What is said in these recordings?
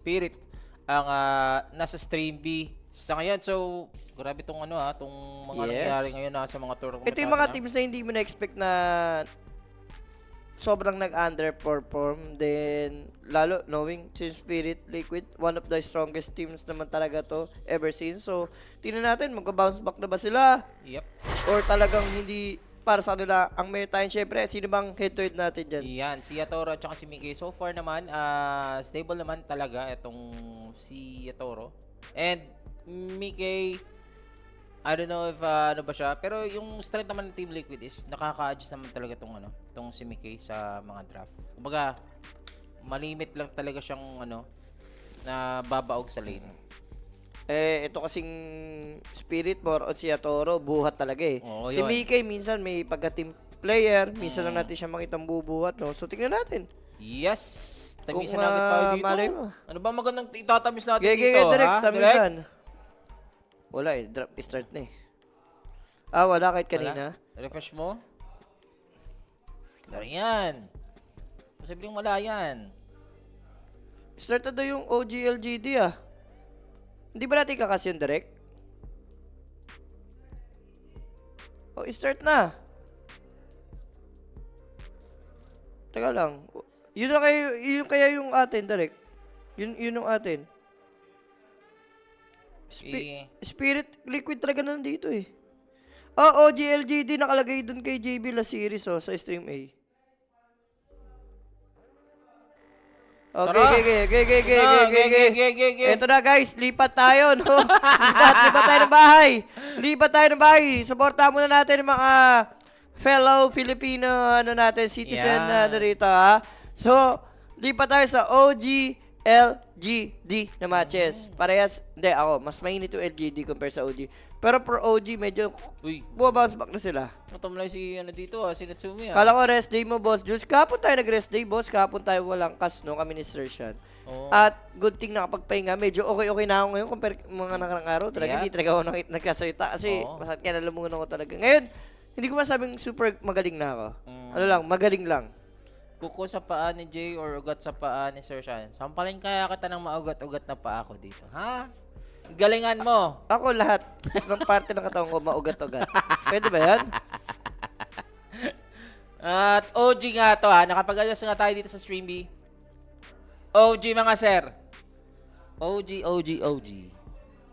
Spirit ang nasa Stream B sa ngayon. So, grabe tong tong mga nangyayari Yes. ngayon sa mga tour. Ito yung mga teams na hindi mo na-expect na sobrang nag-underperform. Then, lalo knowing Team Spirit Liquid, one of the strongest teams naman talaga to ever since. So, tingnan natin, magka-bounce back na ba sila? Yep. Or talagang hindi para sa kanila ang may time. Syempre, sino bang head-to-head natin dyan? Yan, si Yatoro at saka si Mickey. So far naman, stable naman talaga itong si Yatoro. And Mickey, I don't know if ano ba siya, pero yung strength naman ng Team Liquid is nakaka-adjust naman talaga tong si Mickey sa mga draft. Kumbaga, malimit lang talaga siyang na babaog sa lane. Ito kasing Spirit more on si Yatoro, buhat talaga eh. Oo, Si yun. Mickey, minsan may pagka-team player, minsan lang natin siya makitang bubuhat, no? So, tingnan natin. Yes! Tamisan Kung, natin tayo dito. malay mo. Ano ba magandang itatamis natin Gege, dito? direct, ha? tamisan. Wala eh, drop, start na eh. Wala kahit kanina. Wala? Refresh mo? Dari yan. Posibleng wala yan. Start na daw yung OGLGD ah. Hindi ba natin kakas yung direct? Oh, start na. Teka lang. Yun na kayo, yun kaya yung atin direct. Yun yung atin. Spirit Liquid talaga nandito eh. OGLGD nakalagay dun kay JB La Series sa Stream A. Tara! Okay. Ito na guys, lipat tayo, no? lipat tayo ng bahay. Lipat tayo ng bahay. Suportahan muna natin yung mga fellow Filipino citizen Yeah. rito, ha? So, lipat tayo sa OG-LGD na matches. Parehas, hindi ako, mas mainit yung LGD compare sa OG. Pero for OG, medyo Uy, bumabounce back na sila. matamlay si dito si Natsumi Kala ko rest day mo, boss Jules. Kahapon tayo nag-rest day, boss. Kahapon tayo walang kas, no? Kami ni Sir Sean. Oo. At good thing nakapagpahinga. Medyo okay na ako ngayon compare mga nakarang araw. Talaga, Yeah. hindi talaga ako nagkasalita kasi Oo. masakit ka nalamungan ako talaga. Ngayon, hindi ko masabing super magaling na ako. Ano lang, magaling lang. Kuko sa paa ni Jay or ugat sa paa ni Sir Sean. Sampalin kaya kita ng maugat-ugat na paa ko dito. Ha? Galingan mo. Ako lahat ng parte ng katawan ko maugat-ugat. Pwede ba yan? At OG nga to nakapag-ayos nga tayo dito sa Stream B. OG mga sir. OG.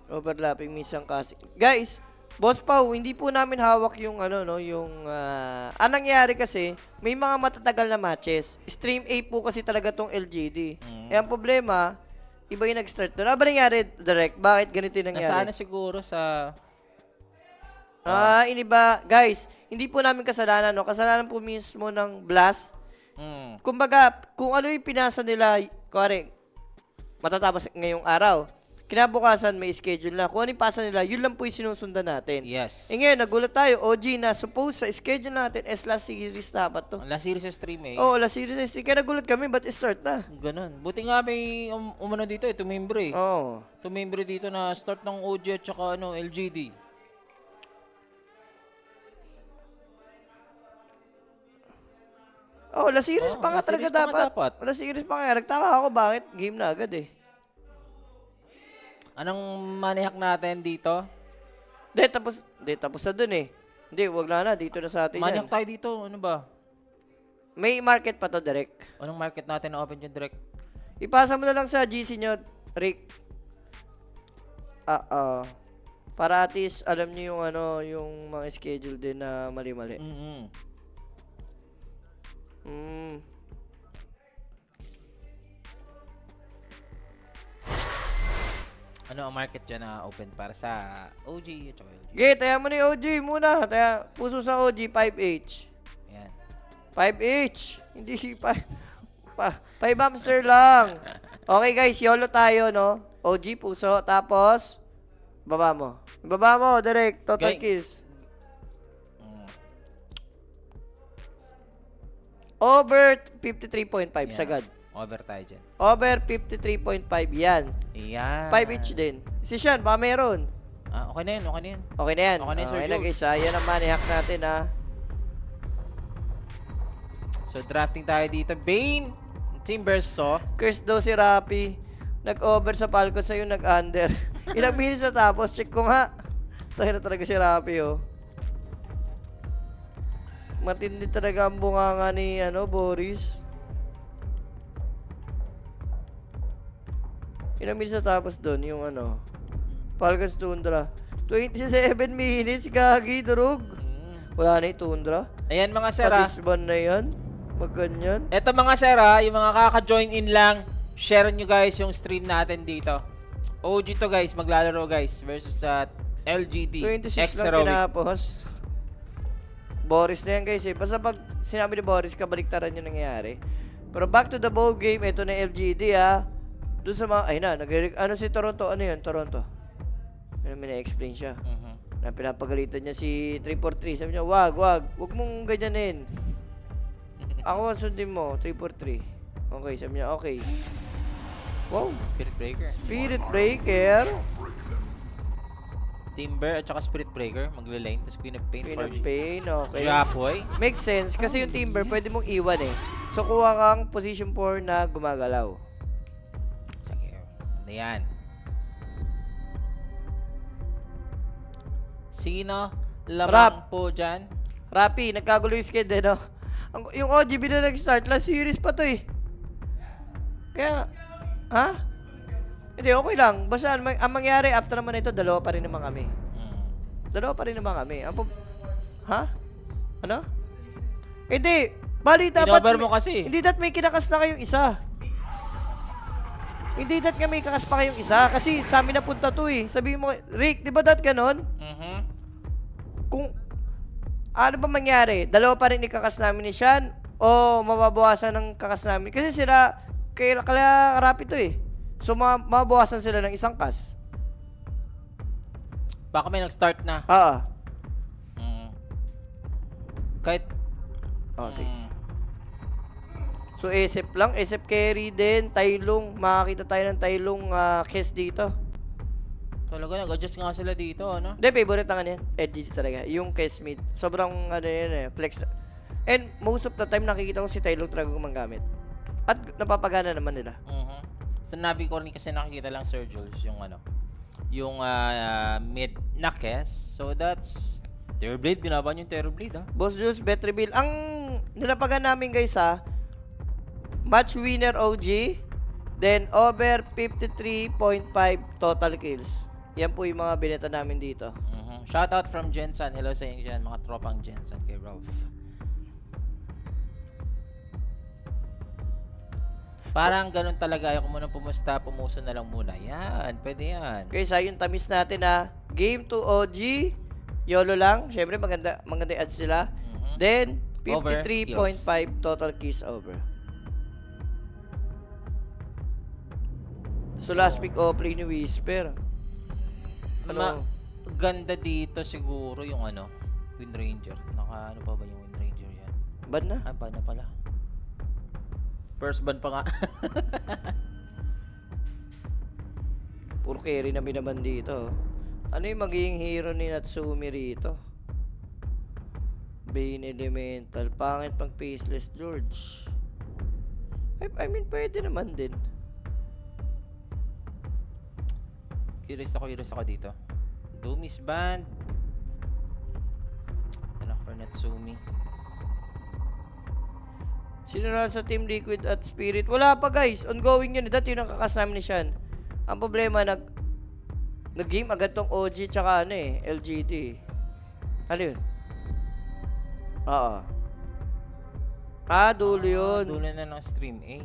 Overlapping minsan kasi. Guys, Boss Pau, hindi po namin hawak yung ang nangyari kasi, may mga matatagal na matches. Stream A po kasi talaga tong LGD. Eh, ang problema, iba yung nag-start doon. Ano ba nangyari, Direct? Bakit ganito yung nangyari? Nasana siguro sa Iniba. Guys, hindi po namin kasalanan, no? Kasalanan po mismo ng Blast. mm, Kumbaga, kung ano yung pinasa nila, kuwari, matatapos ngayong araw. Kinabukasan, may schedule na. Kung ano yung pasa nila, yun lang po yung sinusundan natin. yes. Ngayon, nagulat tayo, OG, na suppose sa schedule natin, last series dapat to. Ang last series sa stream Last series. Kaya nagulat kami, but start na. Ganun. Buti nga may umano dito tumimbre. Oo. Tumimbre dito na start ng OG at saka LGD. Last series pa nga last talaga series pa nga dapat. dapat. Last series pa nga. Nagtaka ako, bakit game na agad eh. Anong manihak natin dito? Tapos na dun eh. Hindi, wag na. Dito na sa atin Maniak yan. tayo dito. Ano ba? May market pa to, direct. Anong market natin na open yung direct? Ipasa mo na lang sa GC nyo, Rick. Para at least alam niyo yung mga schedule din na mali-mali. Ano ang market dyan na open para sa OG at saka LG? Okay, taya mo ni OG muna. Taya, puso sa OG, 5H. Yan. 5H. Hindi 5 hamster lang. Okay guys, YOLO tayo, no? OG, puso. Tapos, baba mo. Baba mo, direct. Total Gang. kills. Mm. Over 53.5, Yan. sagad. Over tayo dyan. Over 53.5, yan. Yan. 5H din. Si Sean, baka meron. Okay na yan. Okay na yan. Okay na yun, Sir Okay na Jules. guys, yan ang money hack natin, ha. So, drafting tayo dito. Bane, Team Verso. Curse daw si Rappi. Nag-over sa Falcon sa'yo, nag-under. Ilang minutes na tapos, check ko nga. Tayo na talaga si Rapi, oh. Matindi talaga ang bunganga ni, Boris. Ilang minutes na tapos doon, yung Falcons Tundra. 27 minutes, gagi, durog. Wala na yung Tundra. Ayan mga sir, ah. Patisban na yan. Magganyan. Eto mga sir, ah, yung mga kaka-join in lang, share nyo guys yung stream natin dito. OG to guys, maglalaro guys versus LGD. 26 X lang Heroic. tinapos. Boris na yan guys eh. Basta pag sinabi ni Boris, kabaliktaran yung nangyayari. Pero back to the ball game, ito na LGD ah. Doon sa mga, ay na, si Toronto, ano yun, Toronto? Ano, may na-explain siya. Na pinapagalitan niya si 343. Sabi niya, wag mong ganyanin. Ako ang sundin mo, 343. Okay, sabi niya, okay. Wow, Spirit Breaker. Spirit Breaker. Timber at saka Spirit Breaker, magle-lane, tapos Queen of Pain Queen for of Pain, okay. Japoy. Makes sense, kasi yung Timber, pwede mong iwan eh. So, kuha kang position 4 na gumagalaw. Sige, ano yan? Sino lamang po dyan? Rapi, nagkagulo yung skid eh, no? Yung OGB na nag-start, last series pa to eh. Kaya, ha? Hindi, okay lang. Basta ang mangyari, after naman ito, dalawa pa rin naman kami. Dalawa pa rin naman kami. Ha? Ano? Hindi. Bali, dapat... Inover mo kasi. Hindi dat may kinakas na kayong isa. Hindi dat nga may kakas pa kayong isa. Kasi sa amin napunta to eh. Sabihin mo, Rick, di ba dat ganon? Kung ano ba mangyari? Dalawa pa rin ikakas namin ni Sean o mababawasan ng kakas namin? Kasi sila, kaya rapid to eh. So, mababawasan sila ng isang kas. Baka may nag-start na. Oo. Kahit... Sige. So, SF lang. SF carry din. Tailong. Makakita tayo ng Tailong case dito. Talaga, nag-adjust nga sila dito, ano? Hindi, favorite na yan. EDG talaga. Yung case mid. Sobrang, yan eh, flex. And most of the time, nakikita ko si Tailong talaga gumagamit. At napapagana naman nila. Sa Navi ko rin kasi nakikita lang Sir Jules yung yung mid na Kes. So that's Terrorblade, binaban yung Terrorblade, ha? Boss Jules, bet reveal. Ang nilapagan namin guys ha, match winner OG, then over 53.5 total kills. Yan po yung mga bineta namin dito. Shoutout from Jensen. Hello sa inyo dyan, mga tropang Jensen kay Ralph. Parang ganun talaga. Ayaw ko muna pumuso na lang muna. Yan, pwede yan. Okay, sa yung tamis natin ha. Game 2 OG. YOLO lang. Siyempre, maganda yung ads sila. Then, 53.5 total kills over. So, last pick off-play ni Whisper. Ganda dito siguro yung Wind Ranger. Ano pa ba yung Wind Ranger yan? Ban na? Ban na pala. First ban pa nga. Puro carry na binaban dito. Ano yung magiging hero ni Natsumi rito? Bane Elemental. Pangit pang Faceless George. I mean, pwede naman din. Curious ako dito. Doomies Band. Ano for Natsumi? Sino na sa Team Liquid at Spirit? Wala pa guys. Ongoing yun. Dati yung nakakas namin ni Sean. Ang problema, nag-game agad tong OG tsaka LGD. Ano yun? Oo. Dulo yun. Dulo na ng stream A.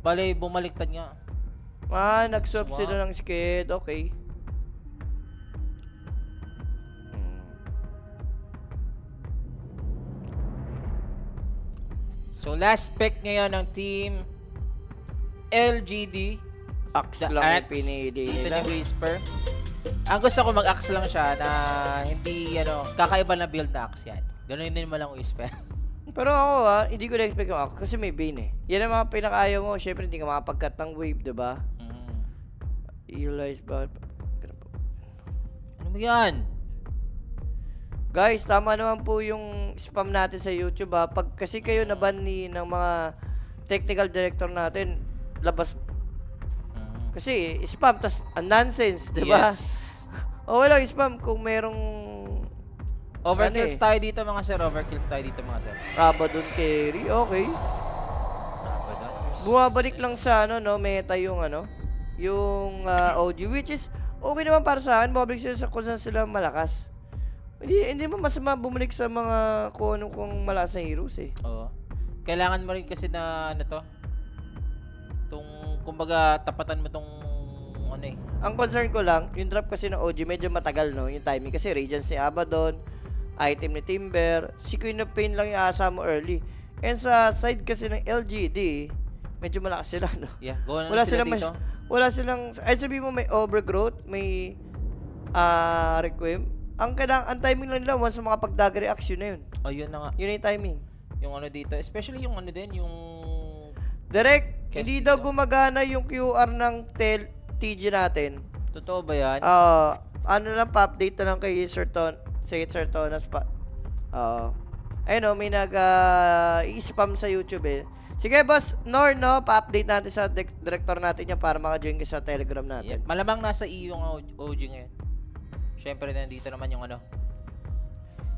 Bale, bumaliktad nga. Nag-swap sila ng skid. Okay. So, last pick ngayon ng team LGD. Axe lang yung pinili nila. Dito ni Whisper. Ang gusto ko mag-axe lang siya na hindi, kakaiba na build na axe yan. Ganun din naman lang Whisper. Pero ako hindi ko na-expect yung axe kasi may Bane eh. Yan ang mga pinakaayaw mo. Siyempre, hindi ka makapag-cut ng wave, diba? Eli's ba? Ano mo yan? Guys, tama naman po yung spam natin sa YouTube ha. Pag kasi kayo naban ng mga technical director natin, labas. Kasi spam, tas nonsense, di ba? Yes. Okay lang, spam kung merong Overkills Ano tayo dito mga sir. Overkills tayo dito mga sir. Rabadon carry, okay. Abaddon. Bumabalik lang sa ano, no, meta yung ano, yung OG, which is okay naman para sa akin. Bumabalik sila sa kung saan sila malakas. Hindi mo masama bumalik sa mga kung anong kung malakas na heroes eh. Oo. Kailangan mo rin kasi na ano to. Kumbaga tapatan mo tong ano eh. Ang concern ko lang, yung drop kasi ng OG medyo matagal, no, yung timing. Kasi Radiance ni Abaddon, item ni Timber, si Queen of Pain lang yung asa mo early. And sa side kasi ng LGD, medyo malakas sila, no? Yeah, go na Wala sila silang dito. wala silang, ay sabihin mo may overgrowth, may requiem. Ang timing lang nila once makapag-dagger reaction na yun. Oh, yun na nga. Yun na yung timing. Yung ano dito, especially yung ano din, yung Direct, Cast hindi dito. daw gumagana yung QR ng TG natin. totoo ba yan? Ano lang, pa-update na lang kay Sir Tonas pa. Ayun o, may i-spam sa YouTube eh. Sige, boss, Nor, no, pa-update natin sa director natin yan para maka-join ka sa Telegram natin. Yeah. Malamang nasa EU yung OG ngayon. Siyempre, nandito naman yung ano.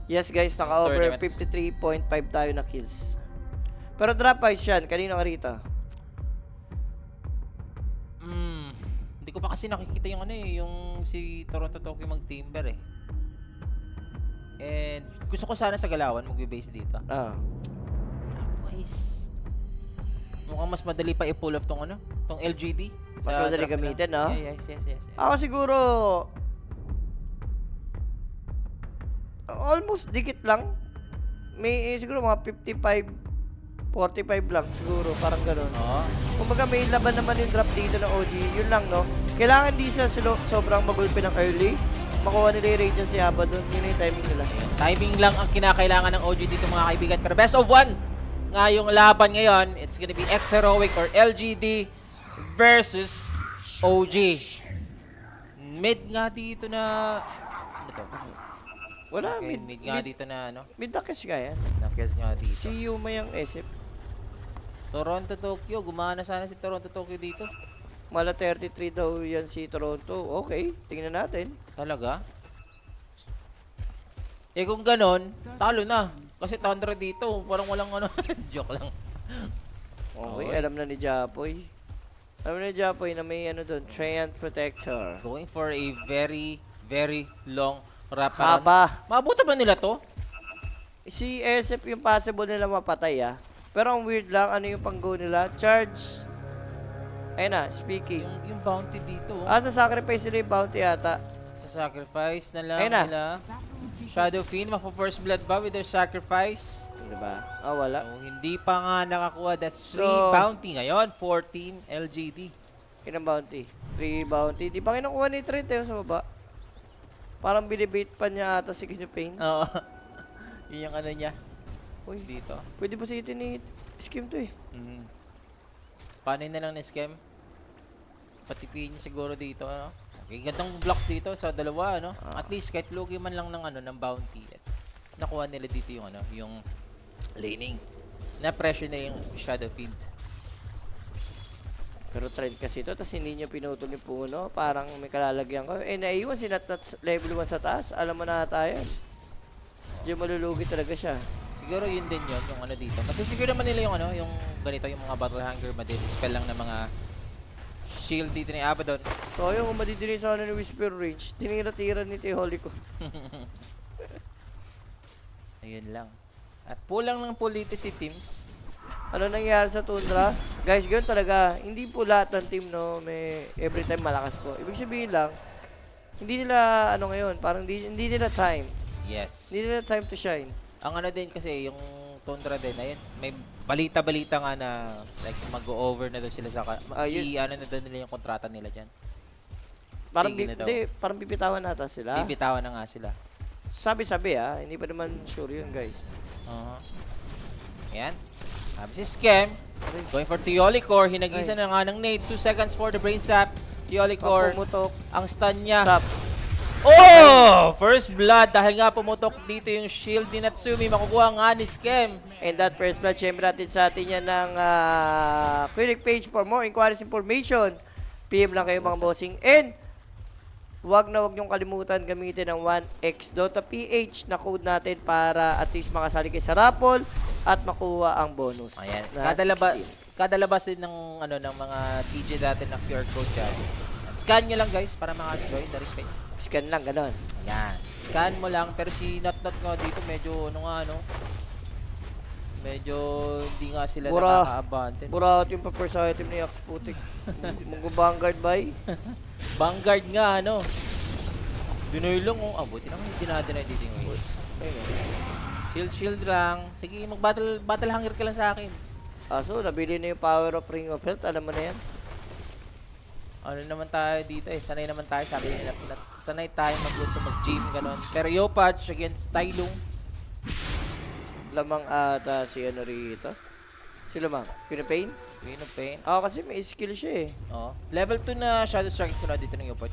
Yes, guys, naka-over Tournament. 53.5 tayo na kills. Pero drop price yan, kanino ka rito? Hindi ko pa kasi nakikita yung ano eh, yung si Toronto Tokyo mag-timber eh. And gusto ko sana sa Galawan magbe-base dito. Boys. Mukhang mas madali pa i-pull off tong ano, tong LGD. Mas sa madali draft nila. gamitin, no? Yes. Ako siguro, almost dikit lang. May siguro mga 55, 45 lang siguro, parang ganun. Oo. Kumbaga may laban naman yung drop dito ng OG, yun lang, no? Kailangan di siya sobrang magulpi ng early. Makuha nila yung Radiance si Abaddon, yun yung timing nila. Ayan. Timing lang ang kinakailangan ng OG dito mga kaibigan. Pero best of one nga yung laban ngayon. It's gonna be X-Heroic or LGD versus OG. Mid nga dito na... Ano to? Wala, Okay, mid nga dito na ano. mid dakish ka yan. Nakes nga dito. Si Yuma yung SF. Toronto, Tokyo. Gumana sana si Toronto, Tokyo dito. Mala 33 daw yan si Toronto. Okay, tingnan natin. Talaga? Eh kung ganon, talo na. Kasi Tundra dito, parang walang ano. Joke lang. Okay, Okay. alam na ni Japoy. Alam na ni Japoy na may ano doon, Treant Protector. Going for a very, very long wrap. Haba. Maabutan ba nila to? Si SF yung possible nila mapatay ah. Pero ang weird lang, ano yung pang-go nila? Charge. Ayun na, speaking. Yung bounty dito. Sa sacrifice nila yung bounty ata. Sa sacrifice na lang Ayun na. nila. Shadow Fiend, mapa-first blood ba with their sacrifice? Diba? Wala. So, hindi pa nga nakakuha. That's 3 So- bounty ngayon. 14 LGD. Kinang bounty. 3 bounty. Di pa kinukuha ni Trent eh, sa baba. Parang binibait pa niya ata si Pain. Oo. Yun yung ano niya. Uy, Dito. pwede ba sa ito ni Skim to eh? Mm. Paano na lang na scam? Patipin niya siguro dito, ano? Okay, gandang block dito sa dalawa, ano? At least kahit lugi man lang ng ano ng bounty. Nakuha nila dito yung ano, yung laning. Na-pressure na yung Shadow Fiend. Pero trend kasi ito, tapos hindi niya pinutol yung puno. Parang may kalalagyan ko. Eh, naiwan si Nat level 1 sa taas. Alam mo na tayo. Diyan malulugi talaga siya. Siguro yun din yun, yung ano dito. Kasi siguro naman nila yung ano, yung ganito, yung mga Battle Hunger, madidispel lang ng mga shield dito ni Abaddon. So, yung madidinig sa ano ni Whisper Range, tinira-tira ni Holy ko. Ayun lang. At pulang ng politicity teams. Ano nangyari sa Tundra? Guys, ganoon talaga. Hindi po lahat ng team, no, may every time malakas po. Ibig sabihin lang, hindi nila, ano ngayon, parang hindi nila time. Yes. Hindi nila time to shine. Ang ano din kasi, yung Tundra din, ayun, may balita-balita nga na like mag-over na daw sila sa Yun. ano na daw nila yung kontrata nila dyan. Parang, Tigil na daw. parang bibitawan nata sila. Bibitawan na nga sila. Sabi-sabi hindi pa naman sure yun, guys. Ayan. Sabi si Scam. Going for Teolicor. Hinagisan na nga ng nade. 2 seconds for the brain sap. Teolicor. Pumutok. Ang stun niya. Sap. Oh! First blood. Dahil nga pumutok dito yung shield ni Natsumi. Makukuha nga ni Scam. And that first blood, syempre natin sa atin yan ng quick page for more inquiries information. PM lang kayo mga bossing. And, wag na wag niyong kalimutan gamitin ang 1x Dota PH na code natin para at least makasali kayo sa raffle at makuha ang bonus. Ayan. na Kada labas din ng ano ng mga TJ natin na QR code dyan. Scan nyo lang guys para maka-join the ring page. 16. Scan lang, ganon. Ayan. Scan mo lang pero si Not nga dito medyo ano nga ano. Medyo hindi nga sila nakaka-abandon. Burat yung pa-first item ni Axe putik. Mag-vanguard by. Vanguard nga ano. Dinoylong oh. Buti naman hindi dinadinay dito yung shield lang. Sige, battle hunger ka lang sa akin. Aso, nabili na yung power of Ring of Health. Alam mo na yan. Ano naman tayo dito eh. Sanay naman tayo. Sabi nila, sanay tayo mag-gym ganon. Pero Yopaj against Tylung. Lamang ata si ano rito. Si Lamang. Queen of Pain? Queen of Pain. Kasi may skill siya eh. Oh. Level 2 na Shadow Strike ko na dito ng Yopaj.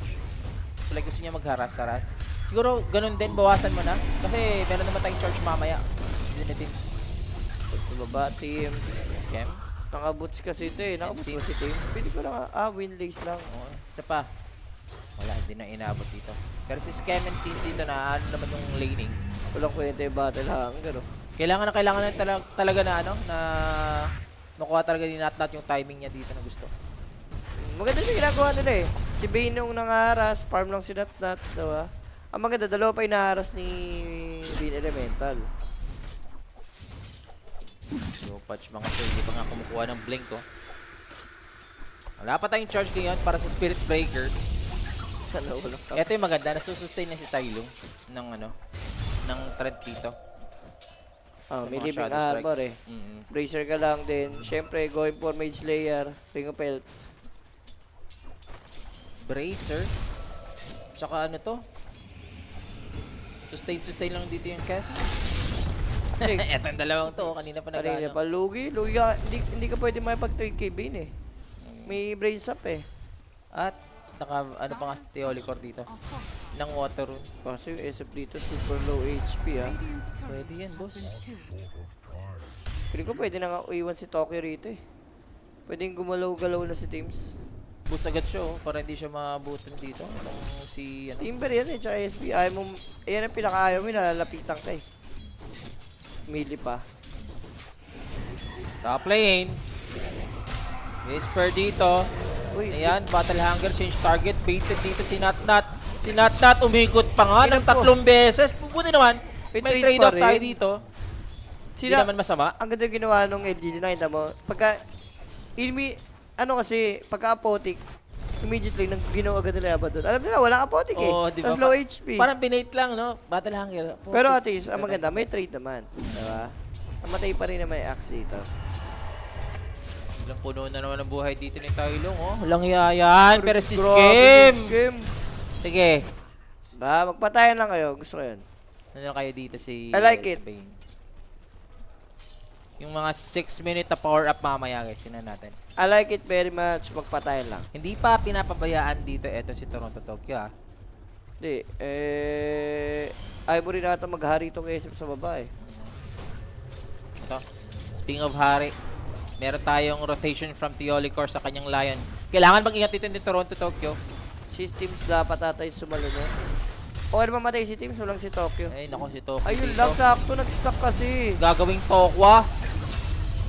So like gusto niya magharas-haras. Siguro ganun din, bawasan mo na. Kasi meron naman tayong charge mamaya. Hindi na teams. Baba, team. Scam. Naka-boots kasi ito eh. Naka-boots ko si team. Pwede ko lang, win lace lang. Oh, isa pa. Wala, hindi na inabot dito. Pero si Scam and Teams dito na ano naman yung laning. Walang kwenta yung battle hunger. Kailangan na talaga na ano, na makuha talaga ni Nat yung timing niya dito na gusto. Maganda yung ginagawa nila eh. Si Bane yung nangaharas, farm lang si Nat, diba? Ang maganda, dalawa pa yung naharas ni Bane Elemental. So, patch mga sir, hindi pa nga kumukuha ng blink ko. Wala pa tayong charge ngayon para sa Spirit Breaker. Ito yung maganda, nasusustain na si Tylung ng ano, ng trend dito. May Mga living Shadow armor Strikes. eh. Bracer ka lang din. Siyempre, going for Mage Slayer, Ring of Health. Bracer. Tsaka ano to? Sustain lang dito yung cast. Eto ang dalawang to, kanina pa Kanina nag-ano. pa, Lugi ka, hindi ka pwede makipag-3k Bane eh. May brace up eh. At ano pa nga si Olicor dito? Ng water rune. Kasi yung SF dito, super low HP ah. Pwede yan, boss. Pero ko pwede na nga iwan si Tokyo rito eh. Pwedeng gumalaw-galaw na si Teams. Boots agad siya oh, para hindi siya mabutan dito. Itong si ano. Timber yan eh, tsaka SP. Ayaw mo, yan ang pinaka-ayaw mo, nalalapitan ka eh. Melee pa. Top lane. Whisper dito. Uy, Ayan, battle hunger, change target, baited dito si Natnat. Si Natnat umikot pa nga ng Tingnan 3 beses. Buti naman, May may trade trade-off pa tayo rin. dito. Hindi sila, naman masama. ang ganda ginawa nung LGD, nakita mo. Pagka, ano kasi, pagka apotic, immediately, nang ginawa agad nila Abaddon. Alam nila, walang apotic eh. Oo, di ba? Tapos low HP. Parang binate lang, no? Battle hunger. Pero at least, ang maganda, may trade naman. Diba? Namatay pa rin naman yung axe dito. Ilang puno na naman ang buhay dito ni Tylung, oh. Walang hiyayan, pero si Grabe, Skim. Skim. Sige. Magpatayan lang kayo. Gusto ko yun. Ano kayo dito si I like it. Bane. Yung mga 6-minute na power up mamaya guys, sinan natin. I like it very much. Magpatayan lang. Hindi pa pinapabayaan dito eto si Toronto Tokyo ah. Hindi. Ayaw mo rin nata maghari itong SM sa baba eh. Ito. Speaking of hari, meron tayong rotation from Theolicor sa kanyang Lion. Kailangan mag-ingat dito ni Toronto Tokyo. Systems dapat tatay sumalunod. Okay naman matay si Teams, walang si Tokyo. Ay, nako si Tokyo Ayun dito. lang, sakto nag-stuck kasi. Gagawing Tokwa.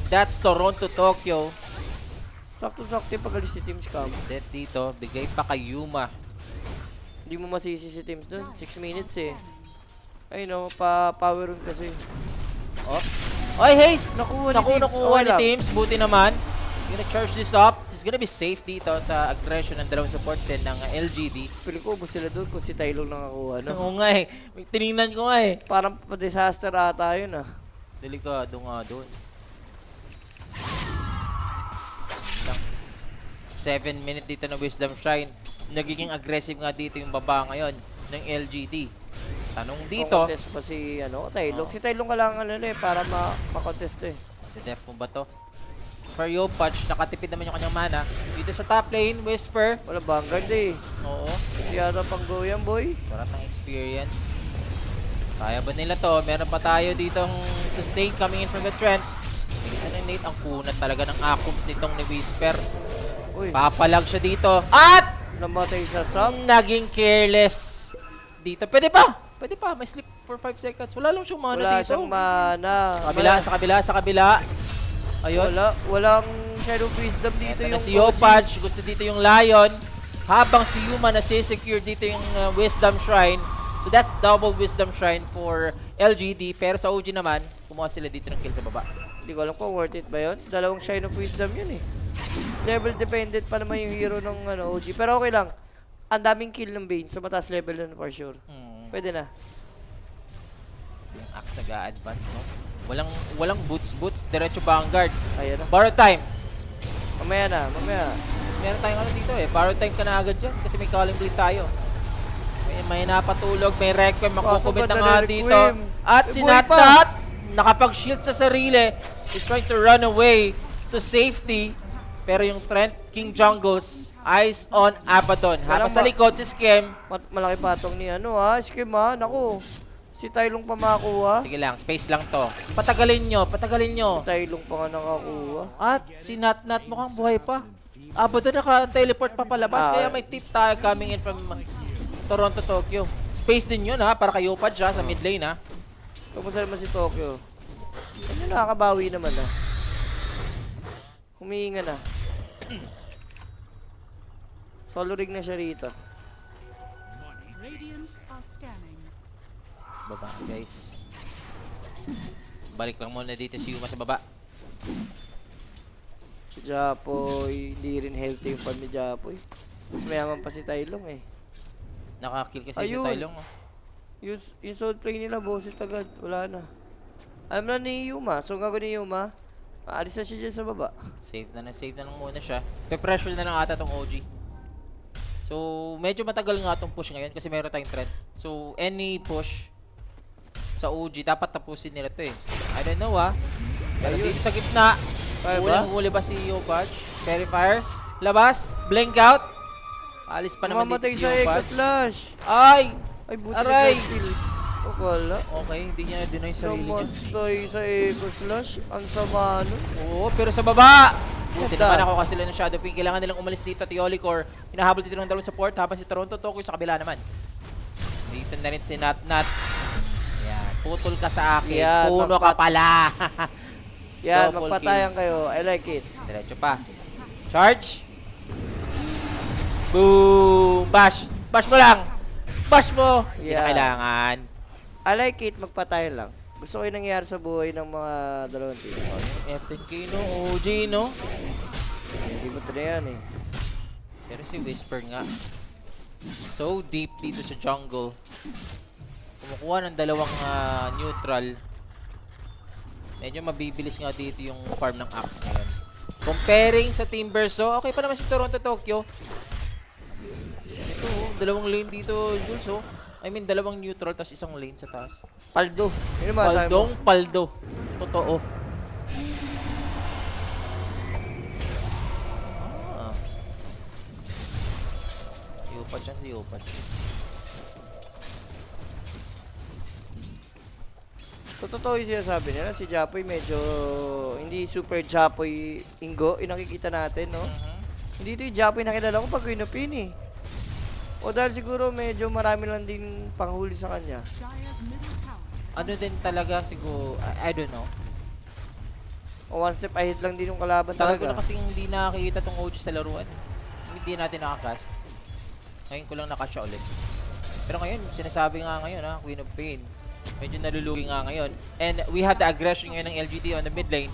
That's Toronto Tokyo. Sakto-sakto yung pagalis si Teams cam. Death dito, bigay pa kay Yuma. Hindi mo masisi si Teams doon. 6 minutes eh. Ayun no, power rune kasi. Oh. Oy, Haze! Nakuha Nakuha ni ni Teams. Teams. Buti naman. He's gonna charge this up. He's gonna be safe dito sa aggression ng dalawang supports din ng LGD. Pili ko, ubos sila doon kung si Tylong nakakuha. No? Oo nga eh. Tinignan ko nga eh. Parang pa-disaster ata yun ah. Delikado nga doon. 7 minute dito ng Wisdom Shrine. Nagiging aggressive nga dito yung baba ngayon ng LGD. Tanong dito. Contest pa si Tylong. Si Tylong ka lang para ma-contest to eh. Def mo ba to? For Yopaj, nakatipid naman yung kanyang mana. Dito sa top lane, Whisper. Wala Vanguard eh. Oo. Kasi yata pang go yan boy. Sarap ng experience. Kaya ba nila to? Meron pa tayo ditong sustain coming in from the Trent. Bigyan na Nate ang kunat talaga ng acums nitong ni Whisper. Uy, Papalag siya dito. At namatay sa sub. naging careless dito. Pwede pa. Pwede pa. May sleep for 5 seconds. Wala lang siyang mana Wala dito. siyang mana. Sa kabila. Ayun. Walang Shadow of Wisdom dito Ito yung na si Yopaj. Gusto dito yung Lion. Habang si Yuma nasi-secure dito yung Wisdom Shrine. So that's double Wisdom Shrine for LGD. Pero sa OG naman, kumuha sila dito ng kill sa baba. Hindi ko alam kung worth it ba yun. Dalawang Shine of Wisdom yun eh. Level dependent pa naman yung hero ng OG. Pero okay lang. Ang daming kill ng Bane. So mataas level na for sure. Pwede na. Yung Axe nag-a-advance, no? Walang boots. Diretso Vanguard. Ayan na. Borrow time. Mamaya na. Meron tayong ano dito eh. Borrow time ka na agad dyan. Kasi may calling blade tayo. May napatulog. May requiem. Makukumit na nga dito. At si Natat, nakapag-shield sa sarili, is trying to run away to safety. Pero yung Trent, King Jungles, eyes on Abaddon. Habang sa likod, si Skem. Malaki patong ni Skim Naku. Si Tylong pa makakuha. Sige lang, space lang to. Patagalin nyo. Tylong pa nga nakakuha. At si Nat mukhang buhay pa. Abaddon naka-teleport pa palabas. Kaya may tip tayo coming in from Toronto, Tokyo. Space din yun para kayo pa dyan sa mid lane Kamusta naman si Tokyo? Ano nakakabawi naman Humihinga na. Solo rig na siya rito. Radiant are scanning. Baba guys. Balik lang muna dito si Yuma sa baba. Si Japoy, hindi rin healthy yung farm ni Japoy. Mas mayaman pa si Tylong eh. Nakakill kasi si Ayun. Tylong. Yung soul play nila, boses agad. Wala na. Alam na ni Yuma. So, ang gagawin ni Yuma, maalis na siya dyan sa baba. Save na lang muna siya. Pe-pressure na lang ata tong OG. So, medyo matagal nga tong push ngayon kasi meron tayong threat. So, any push sa OG, dapat tapusin nila to eh. I don't know Pero dito sa gitna, Kaya ba? huli ba si Yopaj? Fairy Fire, labas, blink out. Alis pa naman dito Mamamatay si sa Echo Yopaj. Slash. Ay! Ay, buti Aray! nag-kill. Wala. Okay, hindi niya na-deny yung sarili niya. Namatay sa Echo Slash. Ang sama nun. Oo, pero sa baba! Buti Ganda. naman ako kasi sila ng Shadow Ping. Kailangan nilang umalis dito at Core. Hinahabol dito ng dalawang support habang si Toronto Tokyo sa kabila naman. Dito na rin si Nat. Yan, putol ka sa akin. Yan, Puno ka pala. Yan, Double magpatayan kayo. I like it. Diretso pa. Charge. Boom! Bash! Bash mo lang! Bash mo! Hindi na Yeah. kailangan. I like it, magpatayan lang. Gusto ko yung nangyari sa buhay ng mga dalawang team. FNK no, OG no? Hindi mo na yan eh. Pero si Whisper nga. So deep dito sa jungle. Kumukuha ng dalawang neutral. Medyo mabibilis nga dito yung farm ng Axe ngayon. Comparing sa Team Verso, okay pa naman si Toronto Tokyo. Ito, dalawang lane dito, Jules, I mean, dalawang neutral, tas isang lane sa taas. Paldo. Yun naman, sabi mo. Paldo. Totoo. Yopaj yan, si Yopaj. So, totoo yung sinasabi nila. Si Japoy medyo hindi super Japoy Ingo. Yung nakikita natin, no? Hindi ito yung Japoy nakilala ko pag Queen o dahil siguro medyo marami lang din panghuli sa kanya. Dire's middle tower is Ano din talaga siguro, I don't know. O one step ahead lang din yung kalaban Tagal ko na talaga. kasi hindi nakakita tong OG sa laruan. Hindi natin nakakast. Ngayon ko lang nakasya ulit. Pero ngayon, sinasabi nga ngayon Queen of Pain. Medyo nalulugi nga ngayon. And we have the aggression ngayon ng LGD on the mid lane.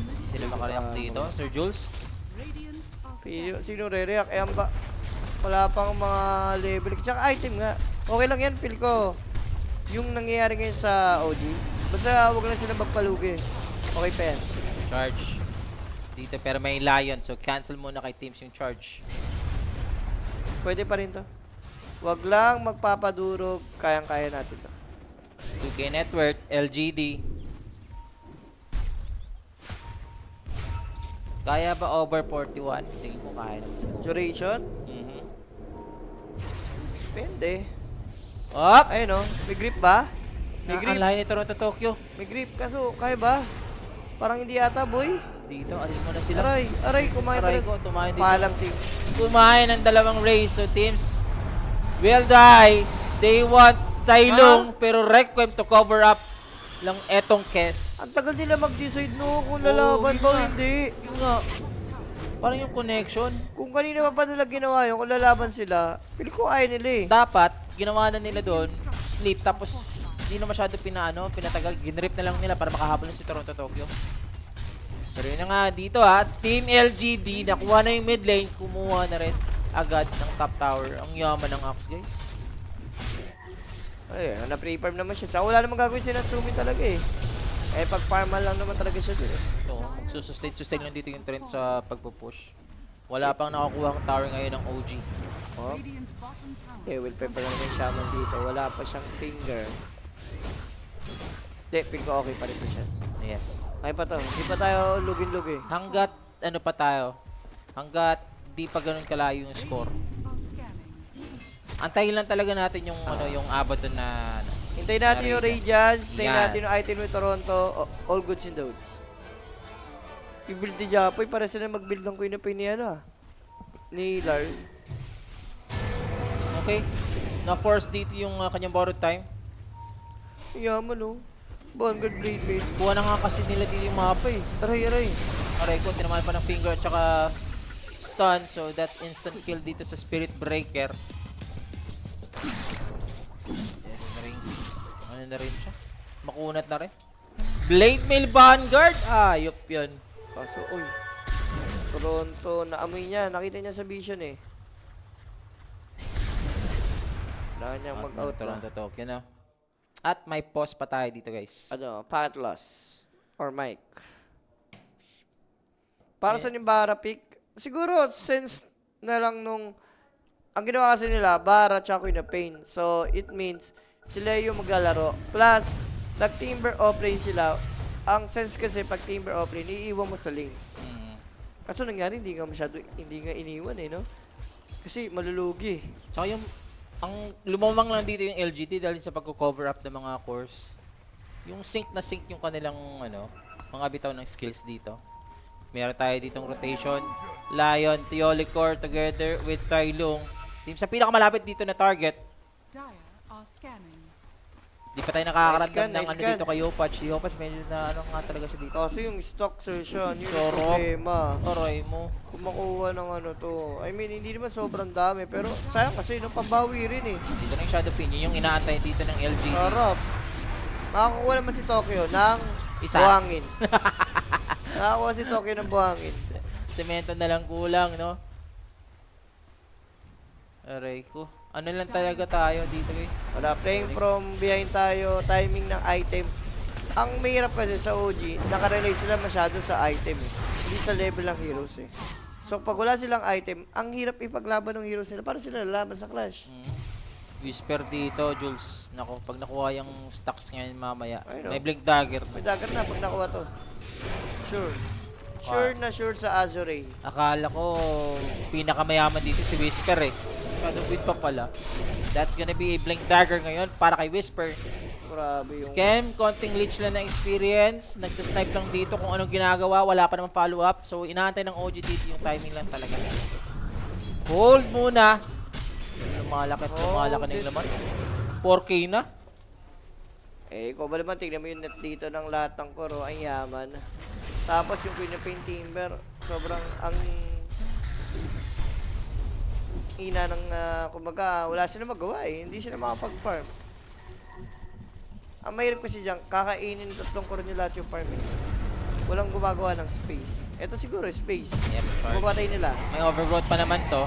Hindi sila makareact dito. Sir Jules? radiant are scanning. Sino re-react? Eh, ba? Wala pang mga level. Tsaka item nga. Okay lang yan, feel ko. Yung nangyayari ngayon sa OG. Basta huwag lang sila magpalugi. Okay pa yan. Charge. Dito pero may Lion. So cancel muna kay teams yung charge. Pwede pa rin to. Huwag lang magpapadurog. Kayang-kaya natin to. 2K Network, LGD. Kaya ba over 41? Tingin ko kaya naman siguro. Duration? Depende. Up! Ayun o. May grip ba? May grip. Ang layo ni Toronto Tokyo. May grip. Kaso, kaya ba? Parang hindi ata, boy. dito. Alis mo na sila. Aray, kumain pa Aray rin. ko, tumahin dito. Palang team. Kumain ng dalawang race. So teams will die. They want Tailong pero Requiem to cover up lang etong Kes. Ang tagal nila mag-decide no kung lalaban yun ba o nga. hindi. Yun nga. Parang yung connection. Kung kanina pa nila ginawa yun, kung lalaban sila, pili ko ayaw nila eh. Dapat, ginawa na nila doon, sleep, tapos hindi na masyado pinatagal. Ginrip na lang nila para makahabol na si Toronto Tokyo. Pero yun na nga dito Team LGD, nakuha na yung mid lane, kumuha na rin agad ng top tower. Ang yaman ng Axe, guys. Ay, na-pre-farm naman siya. Tsaka wala namang gagawin si Natsumi talaga eh. Eh, pag-farman lang naman talaga siya dun eh. So, sustain lang dito yung trend sa pagpupush. Wala pang nakakuha ang tower ngayon ng OG. Oh. Radiant's bottom tower Okay, will pepper lang yung shaman dito. Wala pa siyang finger. Hindi, feel ko okay pa rin to siya. Yes. Ay pa to. Hindi pa tayo lugin-lugi. Hanggat, ano pa tayo? Hanggat di pa ganun kalayo yung score. are scanning. Antayin lang talaga natin yung yung Abaddon na Hintayin natin yung Radiance. Hintayin Yan. natin yung item with Toronto. All goods in those. I-build ni Japoy. Para sila mag-build ng Queen of Pain ni ni Larry. Okay. Na-force dito yung kanyang borrowed time. Yaman oh. Vanguard Blade Blade. Kuha na nga kasi nila dito yung mapa eh. Aray. Aray ko, tinamaan pa ng finger at saka stun. So that's instant kill dito sa Spirit Breaker. Ano na rin siya? Makunat na rin. Blade Mail Vanguard! Ayop yun. Kaso, uy. Toronto, naamoy niya. Nakita niya sa vision eh. Kailangan niyang mag-out na. Toronto Tokyo na. At may pause pa tayo dito, guys. Ano, packet loss. Or mic. Para sa Nimbara pick, siguro since na lang nung ang ginawa kasi nila, Bara tsaka Queen of Pain. So, it means sila yung maglalaro. Plus, nag-timber offlane sila. Ang sense kasi pag timber offlane, iiwan mo sa lane. Kaso nangyari, hindi nga iniwan eh, no? Kasi malulugi. Tsaka yung, ang lumamang lang dito yung LGT dahil sa pagko-cover up ng mga cores. Yung sync na sync yung kanilang, mga bitaw ng skills dito. Meron tayo ditong rotation. Lion, Theolicor together with Tailong. Team sa pinakamalapit dito na target. Dire are scanning. Di pa tayo nakakaramdam Nice ng scan. dito kay Yopach. Si Yopach medyo na nga talaga siya dito. Kasi yung stock session, yun yung Sorok. problema. Aray mo. Kung makuha ng to. I mean, hindi naman sobrang dami. Pero sayang kasi, nung pambawi rin eh. Dito na yung Shadow Pinion, yung inaantay dito ng LGD. Sarap. Makakuha naman si Tokyo ng Isa. buhangin. Nakakuha si Tokyo ng buhangin. Semento na lang kulang, no? Aray ko. Ano lang talaga tayo dito, guys? Wala, playing from behind tayo, timing ng item. Ang mahirap kasi sa OG, nakarelate sila masyado sa item eh. Hindi sa level ng heroes eh. So pag wala silang item, ang hirap ipaglaban ng heroes nila. Para sila lalaban sa Clash. Whisper dito, Jules. Nako, pag nakuha yung stocks ngayon mamaya, I know. may Blink Dagger. May dagger na pag nakuha to. Sure. Sure na sure sa Azure. Akala ko, pinakamayaman dito si Whisper eh. Kadupit pa pala. That's gonna be a Blink Dagger ngayon para kay Whisper. Grabe yung... Scam, konting leech lang na experience. Nagsasnipe lang dito kung anong ginagawa. Wala pa naman follow-up. So, inaantay ng OG dito yung timing lang talaga. Hold muna. Lumalaki na yung laman. 4K na. Eh, ikaw ba naman, tignan mo yung net dito ng lahat ng koro, ang yaman. Tapos yung Queen of Pain Timber, sobrang ang ina ng, kumbaga, wala sila magawa eh. Hindi sila makapag-farm. Ang mahirap kasi dyan, kakainin tatlong koro nyo lahat yung farming. Walang gumagawa ng space. Ito siguro, space. Yep, charge. Bubantay nila. May overgrowth pa naman to.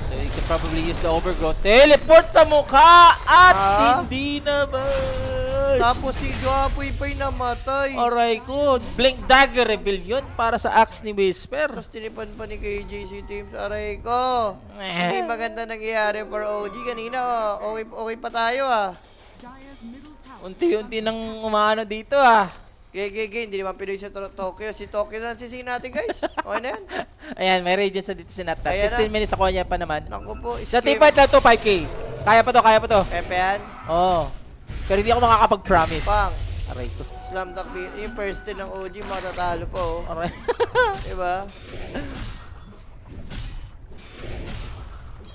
So you can probably use the overgrowth. Teleport sa mukha! At hindi naman! Tapos si Joapoy pa'y namatay. Aray ko, Blink Dagger Rebellion para sa axe ni Whisper. Tapos tinipan pa ni KJC Teams. Aray ko. Hindi maganda nangyayari for OG. Kanina, okay pa tayo ah. Dire's middle tower Unti-unti nang umaano dito ah. Gay, hindi naman Pinoy sa Tokyo. Si Tokyo na sisihin natin, guys. Okay na yan. Ayan, may radiance na dito si Natat. Ayan 16 minutes ako niya pa naman. Naku po, Sa teamfight lang to, 5K. Kaya pa to. Pepe yan. Oo. Pero hindi ako makakapag-promise. Pang. Aray ko. Slam dunk dito. Yung first 10 ng OG, matatalo pa oh. Aray. Diba?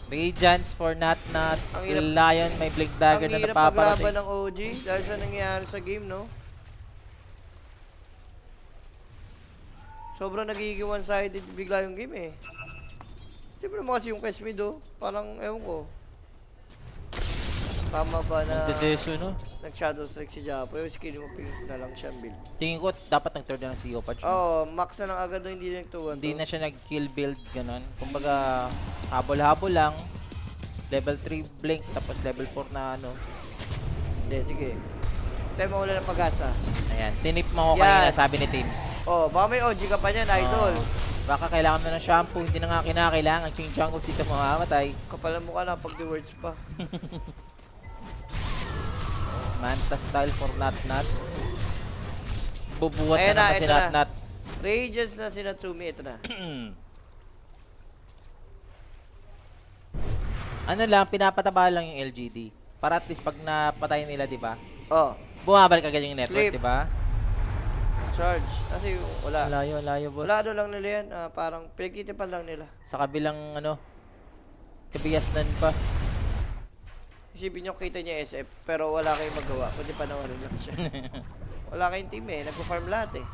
Radiance for Nat. Ang hirap- Lion, may Blink Dagger Ang na hirap paglaban napaparating. ng OG dahil sa nangyayari sa game, no? Sobrang nagiging one-sided bigla yung game eh. Siyempre naman kasi yung quest mid oh. Parang, ewan ko. Tama ba na Dedeso, no? nag-shadow strike si Japo? Yung skin mo pink na lang siyang build. Tingin ko, dapat nag-third na si Yopach. Oo, max na lang agad no, hindi na nagtuwan. Hindi na siya nag-kill build, ganun. Kumbaga, habol-habol lang. Level 3 Blink, tapos level 4 na ano. Hindi, sige. Tayo mawala ng pag-asa. Ayan, tinip mo ko Yan. kanina, sabi ni Teams. Oh, baka may OG ka pa niyan, idol. Baka kailangan mo ng shampoo, hindi na nga kinakailangan. Yung jungles dito mamamatay. Kapal mo ka na pag the words pa. Manta style for Nat. Bubuhat Ayan na naman na, si ito na. Nat. Rages na si Natsumi, ito na. Ano lang, pinapataba lang yung LGD. Para at least pag napatay nila, di ba? Oh, Bumabalik agad yung network, Sleep. di ba? charge. Kasi wala. Layo, boss. Wala lang nila yan. Parang pinagtitipan lang nila. Sa kabilang, kabiyasnan pa. Isipin nyo, kita niya SF, pero wala kayong magawa. Kundi panawarin lang siya. Wala kayong team eh. Nagpo-farm lahat eh.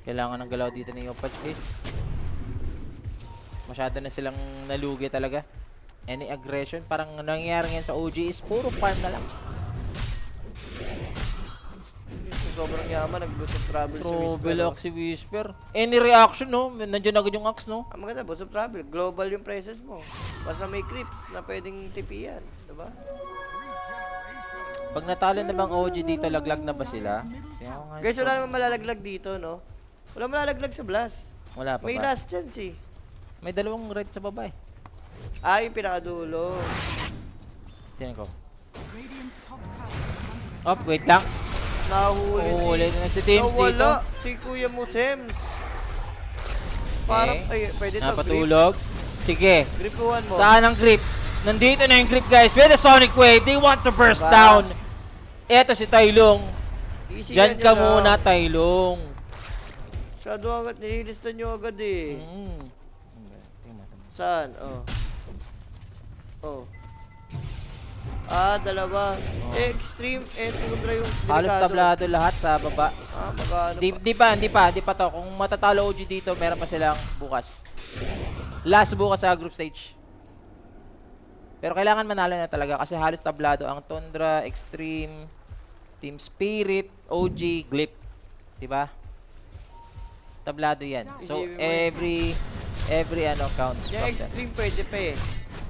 Kailangan ng galaw dito ni Yopach, guys. Masyado na silang nalugi talaga. Any aggression, parang nangyayari ngayon sa OG is puro farm na lang. Sobrang yaman, nag-boost of travel si Whisper. Trouble si Whisper. Any reaction, no? Nandiyan agad yung axe, no? Ang maganda, boost of travel. Global yung presence mo. Basta may creeps na pwedeng tipian. Diba? Pag natalo na bang OG dito, laglag na ba sila? Kaya nga, Guys, wala naman malalaglag dito, no? Wala malalaglag sa blast. Wala pa May ba? last chance eh. May dalawang red sa baba eh. Yung pinakadulo. Tingnan ko. Radiant's top tower is under Oh, wait lang. Nahuli na si Teams dito. Nawala si Kuya mo, Tems. Parang, ay, pwede to. Napatulog. Sige. Gripuan mo. Saan ang grip? Nandito na yung grip, guys. With the Sonic Wave, they want to burst Diba? down. Eto si Tailong. Easy Diyan yan ka yan, muna, Tailong. Shadow agad, nihilistan nyo agad eh. Saan? Oh. Oh. Dalawa. Extreme, Tundra yung Halos delikado. tablado lahat sa baba. Magano Hindi pa to. Kung matatalo OG dito, meron pa silang bukas. Last bukas sa group stage. Pero kailangan manalo na talaga kasi halos tablado ang Tundra, Extreme, Team Spirit, OG, Glip. Diba? Tablado yan. So, every counts. Yung from them. extreme pwede pa eh.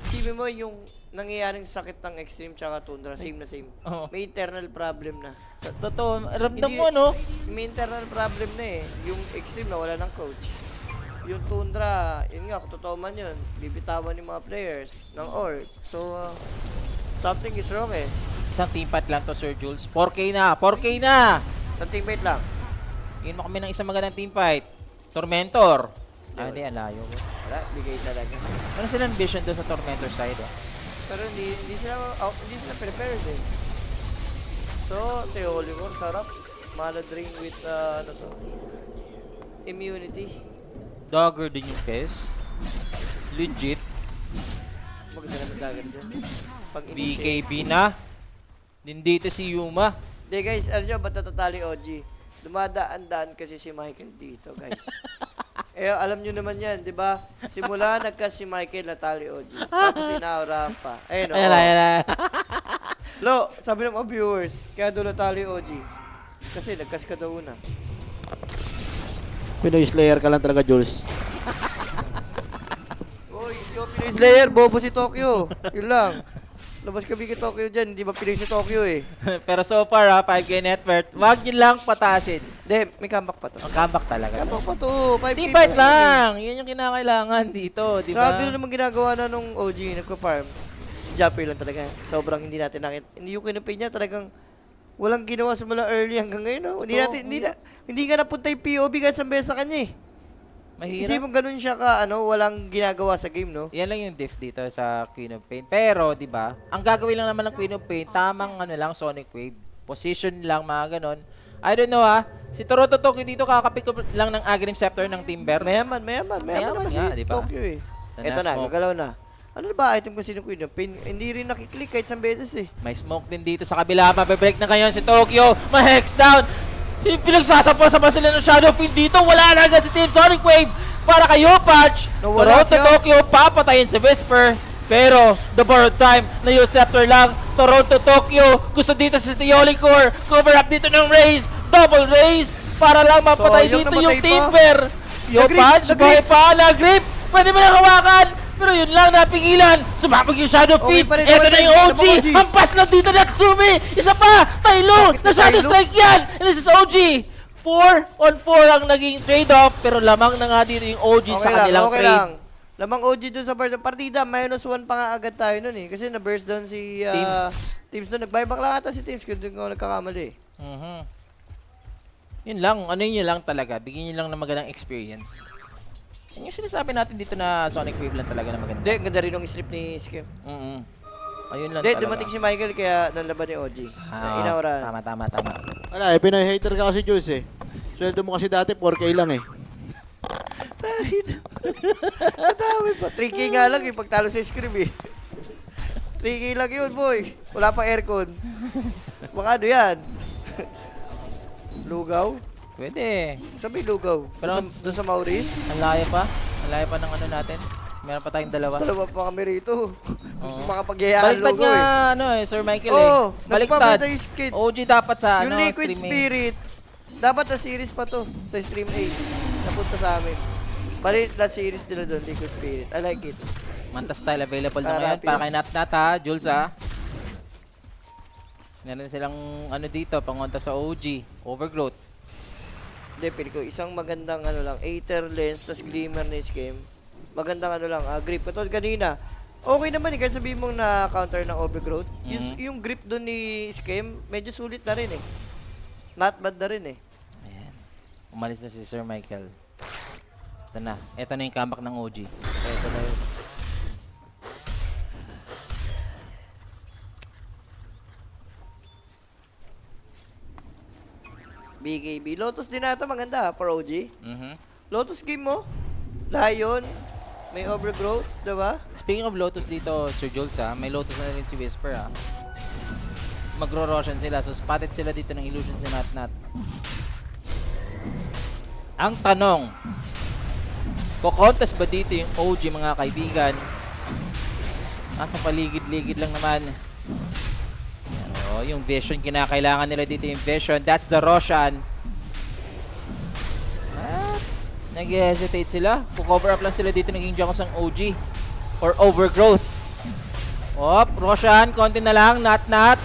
Isipin mo yung nangyayaring sakit ng extreme tsaka Tundra, same na same. Oo. May internal problem na. Sa totoo, ramdam Hindi- mo, no? May internal problem na eh. Yung extreme na wala ng coach. Yung Tundra, yun nga, kung totoo man yun, bibitawan yung mga players ng org. So, something is wrong eh. Isang team fight lang to, Sir Jules. 4K na! 4K na! Sa teammate lang. Yun mo kami ng isang magandang team fight. Tormentor. Hindi, alayo. Wala, bigay talaga. Ano silang vision doon sa Tormentor side? Pero hindi sila prepared eh. So, Teolimon, sarap. Mana drain with, immunity. Dagger din yung case. Legit. Maganda naman dagat dyan. Pag BKB na. Nandito si Yuma. Hindi guys, alam nyo, ba't natatali OG? Dumadaan-daan kasi si Michael dito, guys. Alam nyo naman yan, di ba? Simula nagkas si Michael, natali OG. Tapos inaurahan pa. Ayun, Ayan na. Lo, sabi ng mga viewers, kaya doon natali OG. Kasi nagkas ka daw una. Pinoy Slayer ka lang talaga, Jules. Uy, yung Pinoy Slayer, bobo si Tokyo. Yun lang. Labas kami kay Tokyo dyan, hindi ba Pinoy si Tokyo eh. Pero so far 5K net worth, wag yun lang patasin. Hindi, may comeback pa to. Ang comeback talaga. Comeback pa to, 5K Team pa fight yan eh. lang. Yun yung kinakailangan dito, di ba? Sa gano'n naman ginagawa na nung OG, nagpa-farm. Si Jappy lang talaga. Sobrang hindi natin nakita. Hindi yung kinapay niya talagang walang ginawa sa mula early hanggang ngayon. No? Hindi nga napunta yung POV kahit sa sa kanya eh. Mahirap. Isipin mo ganun siya ka, walang ginagawa sa game, no? Yan lang yung diff dito sa Queen of Pain. Pero, di ba, ang gagawin lang naman ng Queen of Pain, tamang lang, Sonic Wave. position lang, mga ganon. I don't know si Toronto Tokyo dito kakapick up lang ng Aghanim Scepter ng Timber. Mayaman Mayaman naman nga, si di ba? Tokyo eh. Na Eto na, na-smoke. gagalaw na. Ano na ba item ko sino Queen? Hindi rin nakiklik kahit isang beses eh. May smoke din dito sa kabila. Mabibreak na ngayon si Tokyo. Ma-hex down. Pinagsasapal sa sila ng Shadow Fiend dito. Wala na agad si Team Sonic Wave para kay Yopatch. Nawala Toronto siya. Tokyo papatayin si Whisper. Pero the borrowed time na yung scepter lang. Toronto Tokyo gusto dito si Theolicor. Cover up dito ng Raze. Double Raze para lang mapatay Sayang, dito namatay yung pa. Timber. Yopatch, Nag-grip. buhay pa. Nag-grip. Pwede mo lang hawakan. Pero yun lang, napigilan. Sumabog yung Shadow Okay Fiend. pa rin, Ito okay na pa yung rin. OG. Ano ba, OG? Hampas na dito Natsumi. Isa pa. Tylo. Bakit Na na Shadow Tylo? Strike yan. And this is OG. 4 on 4 ang naging trade-off. Pero lamang na nga dito yung OG sa kanilang okay trade. lang. Lamang OG dun sa partida, -1 pa nga agad tayo nun eh. Kasi na-burst down si Teams doon. Nag-buyback lang ata si Teams kung doon ako nagkakamali eh. Yun lang. Ano yun lang talaga. Bigyan nyo lang ng magandang experience. Yung sinasabi natin dito na Sonic Wave lang talaga na maganda. Hindi, ang ganda rin ng strip ni Skim. Ayun lang Hindi, talaga. dumating si Michael kaya nanlaban ni OG. Inaura. Tama. Wala eh, Pinoy-hater ka kasi Jules eh. Sweldo mo kasi dati 4K lang eh. Dami pa. 3K nga lang eh, pagtalo sa scrim eh. 3K lang yun, boy. Wala pang aircon. Baka ano yan? Lugaw? Pwede. Sabi lugaw. Pero- Doon sa Maurice? Ang laya pa. Ang laya pa ng ano natin. Meron pa tayong dalawa. Dalawa pa kami rito. Oo. Makapagyayaan Baliktad lugaw nga, eh. ano Sir Michael Oo, Baliktad. nagpapalita yung skid. OG dapat sa Yung ano, Liquid streaming. Spirit, dapat na series pa to sa Stream 8. Napunta sa amin. Bali, na series nila doon, Liquid Spirit. I like it. Manta style available na Ah, ngayon rapid. para kay Nat ha, Jules Meron silang ano dito, pangonta sa OG, Overgrowth. Hindi, pili ko, isang magandang ano lang, Aether Lens, tas Glimmer na game. Magandang ano lang, grip. Katulad kanina, okay naman eh, kahit sabihin mong na-counter ng Overgrowth. Yung grip doon ni Scam, medyo sulit na rin eh. Not bad na rin eh. Ayan. Umalis na si Sir Michael. Ito na. Ito na yung comeback ng OG. Ito na yun. BKB. Lotus din nata maganda for OG. Mhm. Lotus game mo. Lion. May Overgrowth, diba? Speaking of Lotus dito, Sir Jules may Lotus na rin si Whisper Magro-roshan sila. So spotted sila dito ng illusions ni Nat. Ang tanong, kukontas ba dito yung OG mga kaibigan? Nasa paligid-ligid lang naman. Yung vision, kinakailangan nila dito yung vision. That's the Roshan. At nag-hesitate sila. Cover up lang sila dito naging Junks ang OG. Or Overgrowth. Roshan, konti na lang. Nat.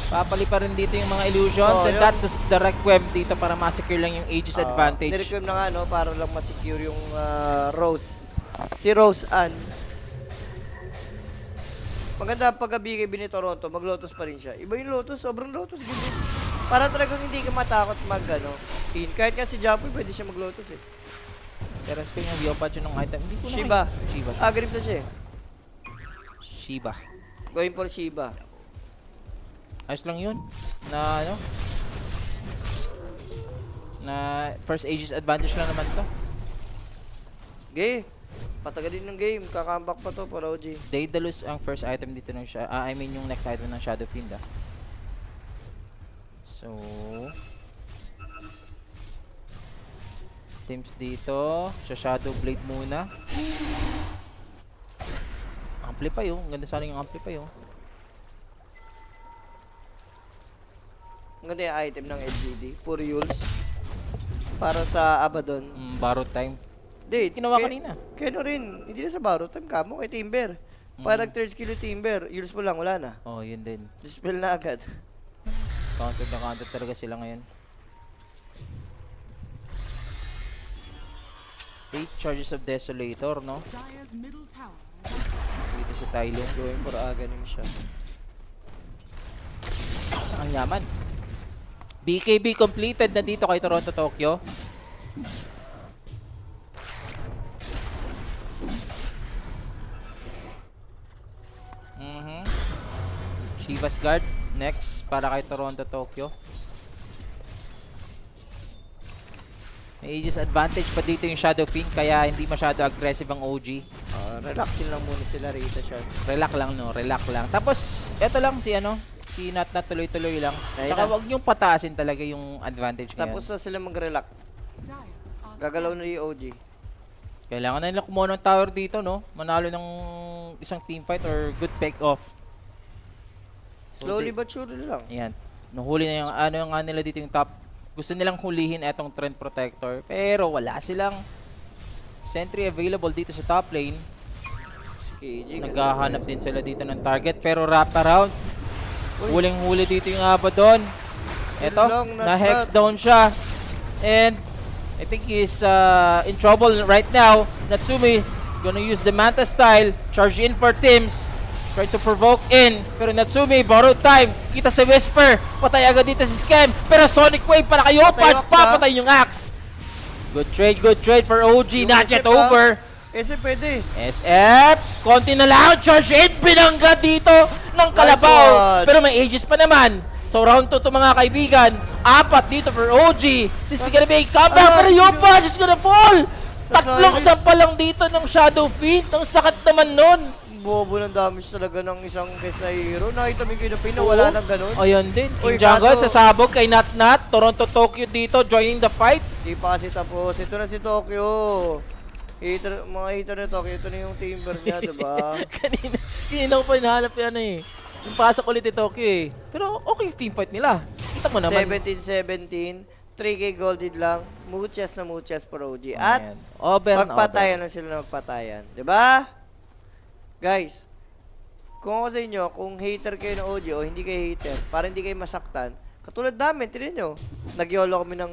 Papali pa rin dito yung mga illusions. And yun. that is the requiem dito para masecure lang yung Aegis advantage. Nirequiem na nga, no? Para lang masecure yung Rose. Si Rose Ann. Maganda pag BKB ni Toronto, mag-Lotus pa rin siya. Iba yung Lotus, sobrang Lotus. Ganda. Para talagang hindi ka matakot in. Kahit nga si Japoy, pwede siya mag-Lotus eh. Pero speaking of Yopatch ng item, hindi ko na Shiba. Shiba. Grip na siya eh. Shiba. Going for Shiba. Ayos lang yun. Na ano? Na first Aegis advantage lang naman to. Okay. Patagalin ng game. Kakambak pa to para OG. Daedalus ang first item dito ng yung next item ng Shadow Fiend So teams dito sa Shadow Blade muna. Amplify yung ganda sana yung amplify Ang ganda yung item ng LGD. Puro Yules. Para sa Abaddon. Borrowed time. Hindi. Ginawa kanina. Kaya rin. Hindi na sa Baro. Time ka mo kay Timber. Para nag-third skill yung Timber. Yules mo lang. Wala na. Oh, yun din. Dispel na agad. Counter na counter talaga sila ngayon. 8 charges of Desolator, no? Dire's middle tower. Dito si Tylo. Going for aganim siya. Ang yaman. BKB completed na dito kay Toronto Tokyo. Shiva's Guard next para kay Toronto Tokyo. May Aegis advantage pa dito yung Shadow Fiend kaya hindi masyado aggressive ang OG. Relaxin lang muna sila rito siya. Relax lang no, relax lang. Tapos eto lang si si Nat tuloy-tuloy lang. Ayun Saka na. wag yung pataasin talaga yung advantage ngayon. Tapos na sila mag-relax. Dire are Gagalaw na yung OG. Kailangan na nila kumuha ng tower dito, no? Manalo ng isang team fight or good pick off. Slowly but surely lang. Ayan. Nahuli na yung yung nga nila dito yung top. Gusto nilang hulihin etong Trend Protector. Pero wala silang sentry available dito sa top lane. Si KJ. Naghahanap din sila dito ng target. Pero wrap around. Huling-huli dito yung Abaddon. Eto, Yun lang, na-hex not bad. down siya. And I think he's in trouble right now. Natsumi gonna use the Manta style. Charge in for Tims. Try to provoke in. Pero Natsumi, borrowed time. Kita si Whisper. Patay agad dito si Scam. Pero Sonic Wave para kayo. Patay Ox, Papatay yung Axe. Good trade for OG. Yung Not yet SF, over. SF pwede. SF. Konti na lang. Charge in. Binangga dito ng Kalabaw. one. Pero may Aegis pa naman. So round 2 to mga kaibigan. 4 dito for OG. This is gonna be a comeback. Pero yung punch is gonna fall. Tatlong sampa lang dito ng Shadow Fiend. Ang sakit naman nun. Bobo ng damage talaga ng isang Kesa Hero. Nakita mo yung kinapin na wala nang ganun. Ayun din. Uy, King Jungle kaso- sasabog kay Nat. Toronto Tokyo dito joining the fight. Di pa kasi tapos. Ito na si Tokyo. Mga hater na Tokyo. Ito na yung timber niya, diba? kanina ko pa hinahanap yung yung pasok ulit ni Tokyo eh. Pero okay yung team fight nila. Kita mo naman. 17-17. 3K golded lang. Muchas na muchas for OG. At Ayan. Over na magpatayan na sila na magpatayan. Diba? Guys, kung ako sa inyo, kung hater kayo ng OG o hindi kayo hater, para hindi kayo masaktan, katulad namin, tinan nyo, nag-YOLO kami ng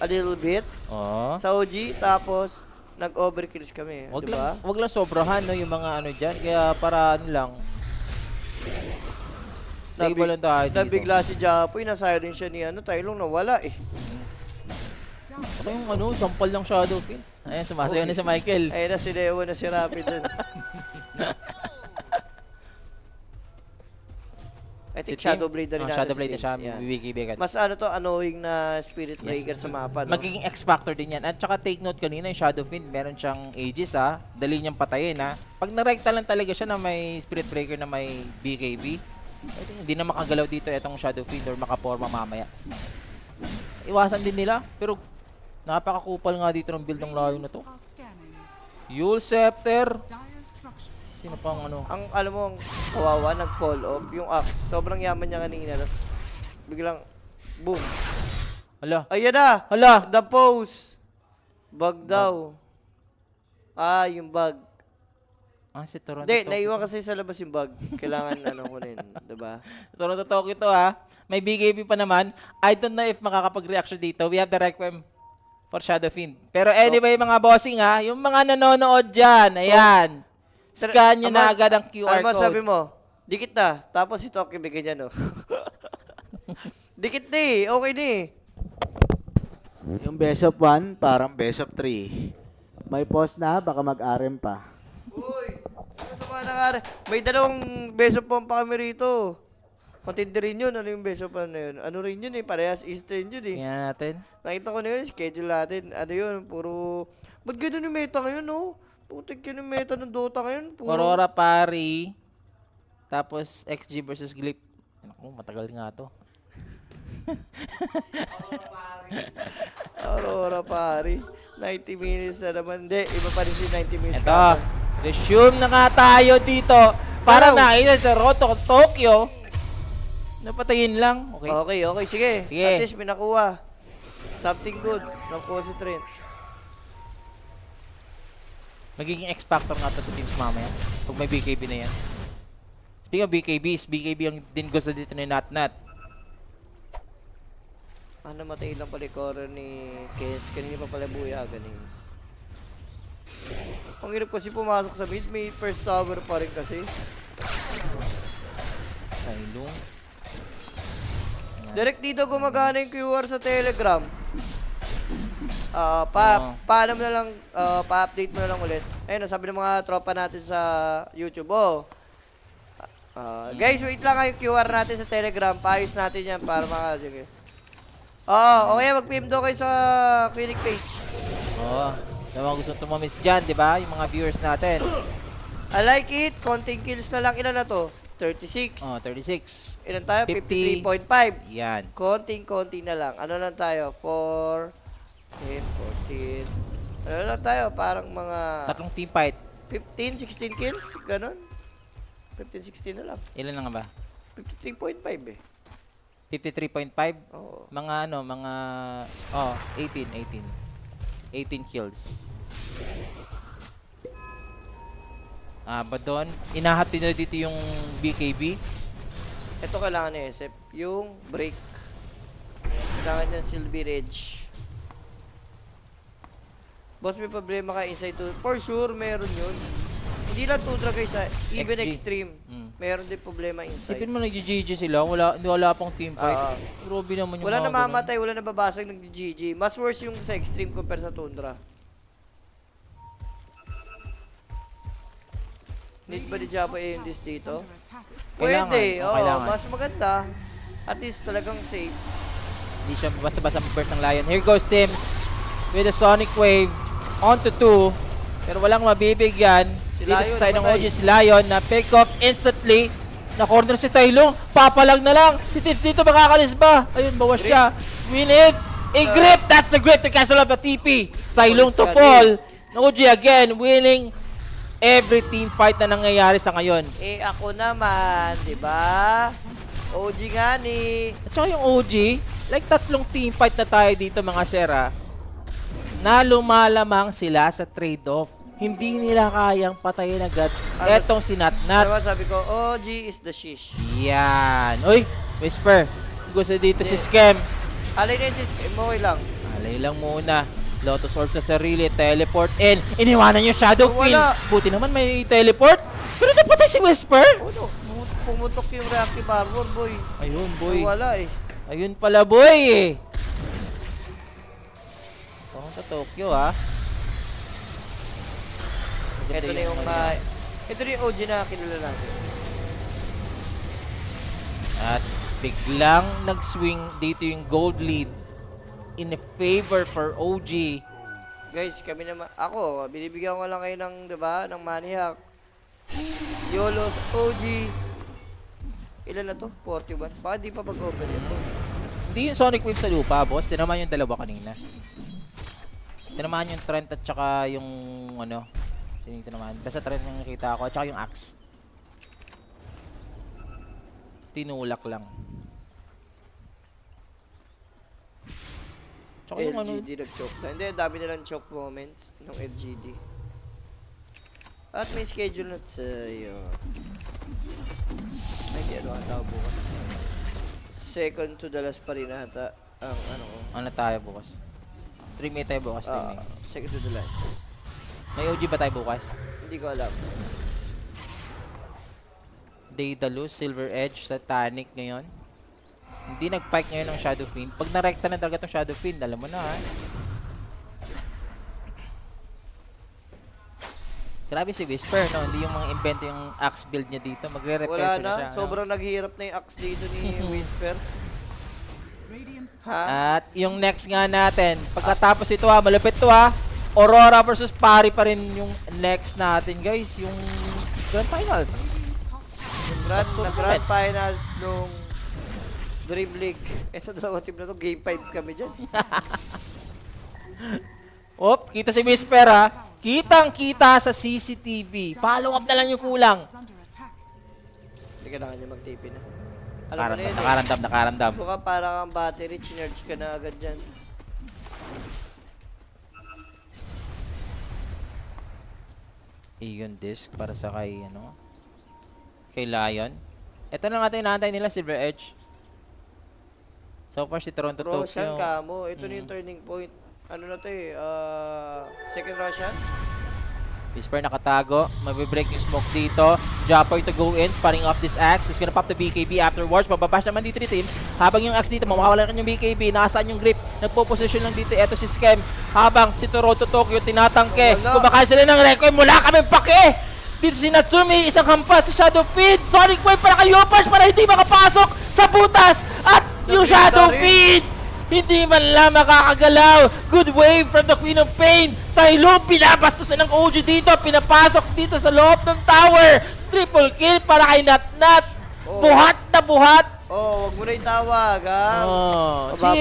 a little bit Oh. sa OG, tapos nag-overkills kami. Wag Diba? lang, wag lang sobrahan no yung mga diyan. Kaya para lang. Stable lang tayo dito. Nabigla si Japoy, na-silence siya ni Tailong, nawala eh. Ako yung sampal ng Shadow Fiend. Ayan, sumasayaw na si Michael. Ayun na si Leo na si Rapid dun. I think Shadow Blade na rin natin Shadow si Blade na siya. James, yan. Bibigibigan. Mas annoying na Spirit Breaker sa mapa, no? Magiging X-Factor din yan. At saka take note kanina, yung Shadow Fiend, meron siyang Aegis ha. Dali niyang patayin ha. Pag narekta lang talaga siya na may Spirit Breaker na may BKB, I think hindi na makagalaw dito itong Shadow Fiend or makaporma mamaya. Iwasan din nila, pero napakakupal nga dito ng build ng layo na to. are scanning. Yule Scepter. Dire structures. Sino pang Ang alam mo, ang kawawa, nag-fall off yung axe. Sobrang yaman niya kanina. Tapos biglang, boom. Hala. Ayan na! Hala. The pose. Bug daw. Yung bug. Si Toronto Hindi, Tokyo. naiwan kasi sa labas yung bug. Kailangan kunin. Diba? Toronto Tokyo to ha. May BKB pa naman. I don't know if makakapag-reaction dito. We have the Requiem for Shadow Fiend. Pero anyway, mga bossing ha, yung mga nanonood dyan, ayan. Scan nyo na agad ang QR Ano masabi code. mo? Dikit na. Tapos si Tokyo bigyan niya, no? Dikit na eh. Okay na eh. Yung best of 1, parang best of 3. May pause na, baka mag-RM pa. Uy! Ano sa mga nangyari? May dalawang beso pa kami rito. Matindi rin yun. Ano yung beso pa na yun? Ano rin yun eh? Parehas Eastern yun eh. Tingnan natin. Nakita ko na yun, schedule natin. Ano yun? Puro... Ba't ganun yung meta ngayon, no? Putik yun yung meta ng Dota ngayon. Puro... Aurora Pari. Tapos XG versus Glip. Naku, matagal nga to. Aurora pari. 90 minutes na naman. Hindi, iba pa rin si 90 minutes. Ito. Resume na nga tayo dito. Para Wow. nakita sa Toronto, Tokyo. Napatayin lang. Okay. Okay. Sige. Sige. At least may nakuha. Something good. Nakuha si Trent. Magiging X-Factor nga to sa teams mamaya. Pag may BKB na yan. Speaking of BKBs, BKB ang din gusto dito ni Nat. Namatay lang pala yung core ni Kes. Kanina pa pala buya, ganins. Ang hirap kasi pumasok sa mid. May first tower pa rin kasi. Sailong. Direct dito gumagana yung QR sa Telegram. Paalam na lang, pa-update mo na lang ulit. Ayun, sabi ng mga tropa natin sa YouTube, Guys, wait lang yung QR natin sa Telegram. Paayos natin yan para sige. Okay, mag-PM daw kayo sa clinic page. Oo. Yung mga gusto tumamis dyan, di ba? Yung mga viewers natin. I like it. Konting kills na lang. Ilan na to? 36. Oh, 36. Ilan tayo? 50. 53.5. Yan. Konting-konti na lang. Ano lang tayo? 4, 10, 14. Ano lang tayo? Parang mga Tatlong team fight. 15, 16 kills. Ganon. 15, 16 na lang. Ilan na nga ba? 53.5 eh. 53.5? Oo. Mga 18 kills. Ba doon, inahati na dito yung BKB. Ito kailangan ni SF. Yung break. Kailangan niya Silver Edge. Boss, may problema ka inside to. For sure, meron yun. Hindi lang Tudra guys ha. Even XG. Extreme. Meron din problema inside. Sipin mo nag-GG sila, wala pang team fight. Grabe naman yung Wala mga namamatay, wala nababasag nag-GG. Mas worse yung sa Extreme compare sa Tundra. Need ba ni Japo this dito? Under attack. Kailangan, Pwede, kailangan. mas maganda. At least talagang safe. Hindi siya basta-basta mag-burst ng Lion. Here goes Tims with a Sonic Wave onto 2. Pero walang mabibigyan. Si Dito Lion, sa side ng patay. OG's Lion na pick up instantly. Na-corner si Tailong. Papalag na lang. Si Tims dito makakalis ba? Ayun, bawas siya. Win it. A grip. That's the grip to cancel off the TP. Tailong to fall. OG again winning every team fight na nangyayari sa ngayon. Ako naman, di ba? OG nga ni. At saka yung OG, like tatlong team fight na tayo dito mga sera, na lumalamang sila sa trade-off. Hindi nila kayang patayin agad etong si Natnat. Diba sabi ko, OG is the shish. Yan. Uy, Whisper. Gusto dito si Scam. Alay na yung shish, okay lang. Alay lang muna. Lotus Orb sa sarili, teleport in. Iniwanan yung Shadow Queen. Wala. Buti naman may teleport. Pero napatay si Whisper. No, pumutok yung reactive armor, boy. Ayun, boy. Wala eh. Ayun pala, boy eh. Parang sa Tokyo, ha? Ito na yung ito na yung OG na kilala natin. At biglang nag-swing dito yung gold lead in favor for OG. Guys, kami naman, ako, binibigyan ko lang kayo ng, di ba, ng money hack. YOLO sa OG. Ilan na to? 41. Baka di pa pag-open ito. Hindi yung Sonic Wave sa lupa, boss. Tinamaan yung dalawa kanina. Tinamaan yung Trent at saka yung ano. Sino yung tinamaan? Basta Trent yung nakita ko at saka yung Axe. Tinulak lang. Tsaka yung ano, LGD nag-choke na. Hindi, dami nilang choke moments ng LGD. At may schedule na sa'yo. Ay, di ano ang tao bukas. Second to the last pa rin ata ang ano ko. ano tayo bukas? Stream tayo bukas. Stream Second to the last. May OG ba tayo bukas? Hindi ko alam. Daedalus, Silver Edge, Satanic ngayon. Hindi nag-pike ngayon ng Shadow Fiend. Pag narekta na talaga itong Shadow Fiend, alam mo na ha. Grabe si Whisper, no? Hindi yung mga invento yung axe build niya dito. Magre-repair Wala siya na. siya, no? Sobrang naghihirap na yung axe dito ni Whisper. Radiant's top Ha? At yung next nga natin, pagkatapos ito ha, malupit to ha. Aurora versus Pari pa rin yung next natin guys. Yung Grand Finals. Grand finals nung Dream League. Ito dalawang team na to. Game 5 kami dyan. Op, kita si Whisper ha. Kitang-kita sa CCTV. Follow up na lang yung kulang. is under attack. Hindi ka na kanya mag-TP na. Alam mo na yun. Nakaramdam. Buka para kang battery, chinarge ka na agad dyan. Iyon disc para sa kay ano kay Lion. Ito na nga ito inaantay nila, Silver Edge. So far si Toronto Roshan Tokyo. Kamo, ito na yung turning point. Ano na to eh, second Roshan? Whisper nakatago. Mabibreak yung smoke dito. Japoy to go in. Sparring off this axe. He's gonna pop the BKB afterwards. Mababash naman dito ni Teams. Habang yung axe dito, mawawala rin yung BKB. Nasaan yung grip? Nagpo-position lang dito. Ito si Scam. Habang si Toronto Tokyo tinatangke. Wala. Kumakain sila ng record. Mula kami pake! Dito si Natsumi, isang hampas sa Shadow Fiend. Sonic Wave para kay Yopaj para hindi makapasok sa butas. At yung Nabigla Shadow rin. Fiend, hindi man lang makakagalaw. Good wave from the Queen of Pain. Tailong binabastusan ng OG dito. Pinapasok dito sa loob ng tower. Triple kill para kay Natnat. Oh. Buhat na buhat. Oh, wag mo na itawag, ha? Oh, Mababa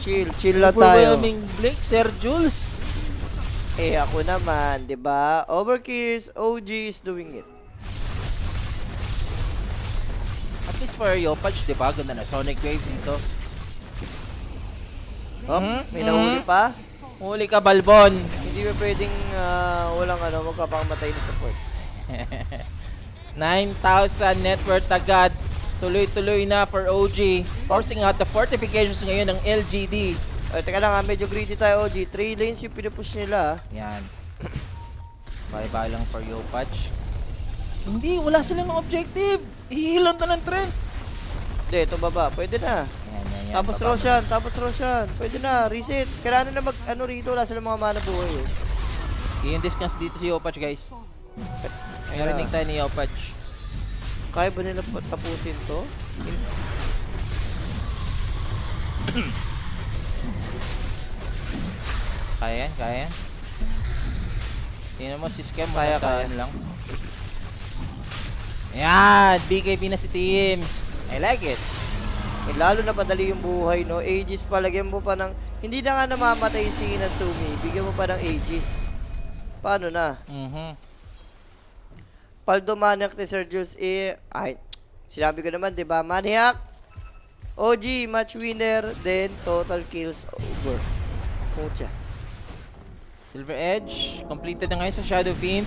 chill. pa. Chill lang tayo. Overwhelming Blink, Sir Jules. Eh, ako naman, di ba? Overkills, OG is doing it. At least for Yopaj, di ba? Ganda na Sonic Wave dito. May nahuli pa? Huli ka, Balbon. Hindi ba pwedeng walang magkapakamatay na support? 9,000 net worth agad. Tuloy-tuloy na for OG. Forcing out the fortifications ngayon ng LGD. Ay, teka lang, medyo greedy tayo, OG. 3 lanes yung pinupush nila. Yan. Bye-bye lang for Yopaj. Hindi, wala silang objective. Ihilan to ng trend. Hindi, ito baba. Pwede na. Yan. Tapos Roshan. Pwede na, reset. Kailangan na rito, wala silang mga mana buhay. Yung discuss dito si Yopaj, guys. May rinig tayo ni Yopaj. Kaya ba nila tapusin to? Kaya yan. Tingnan mo si Scam, Kaya. lang. Yan, BKB na si Teams. I like it. Eh, lalo na padali yung buhay, no? Aegis pa, lagyan mo pa ng... Hindi na nga namamatay si Natsumi. Bigyan mo pa ng Aegis. Paano na? Paldo Maniac ni Sir Jules, ay, sinabi ko naman, di ba? Maniac, OG, match winner, then total kills over. Muchas. Silver Edge, completed na ngayon sa Shadow Fiend.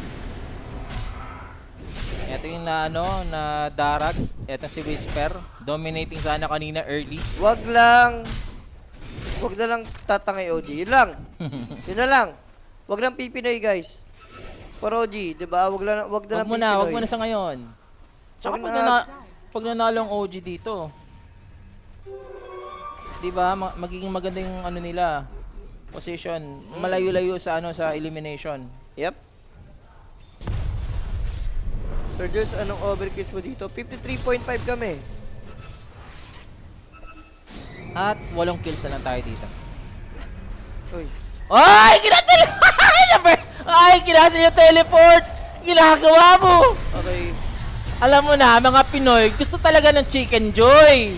Ito yung na darag. Ito si Whisper. Dominating sana kanina early. Wag na lang tatangay OG. Yun na lang. Wag lang pipinoy, guys. For OG, di ba? Wag na lang pipinoy. Wag mo na sa ngayon. Tsaka pag nanalo ang OG dito, di ba, magiging maganda yung nila, position. Malayo-layo sa sa elimination. Yep. Sir Jules, anong overkills mo dito? 53.5 kami. At 8 kills na lang tayo dito. Uy. Ay! Kinasil! Ay! Kinasil yung teleport! Ginagawa mo! Okay. Alam mo na, mga Pinoy, gusto talaga ng Chicken Joy.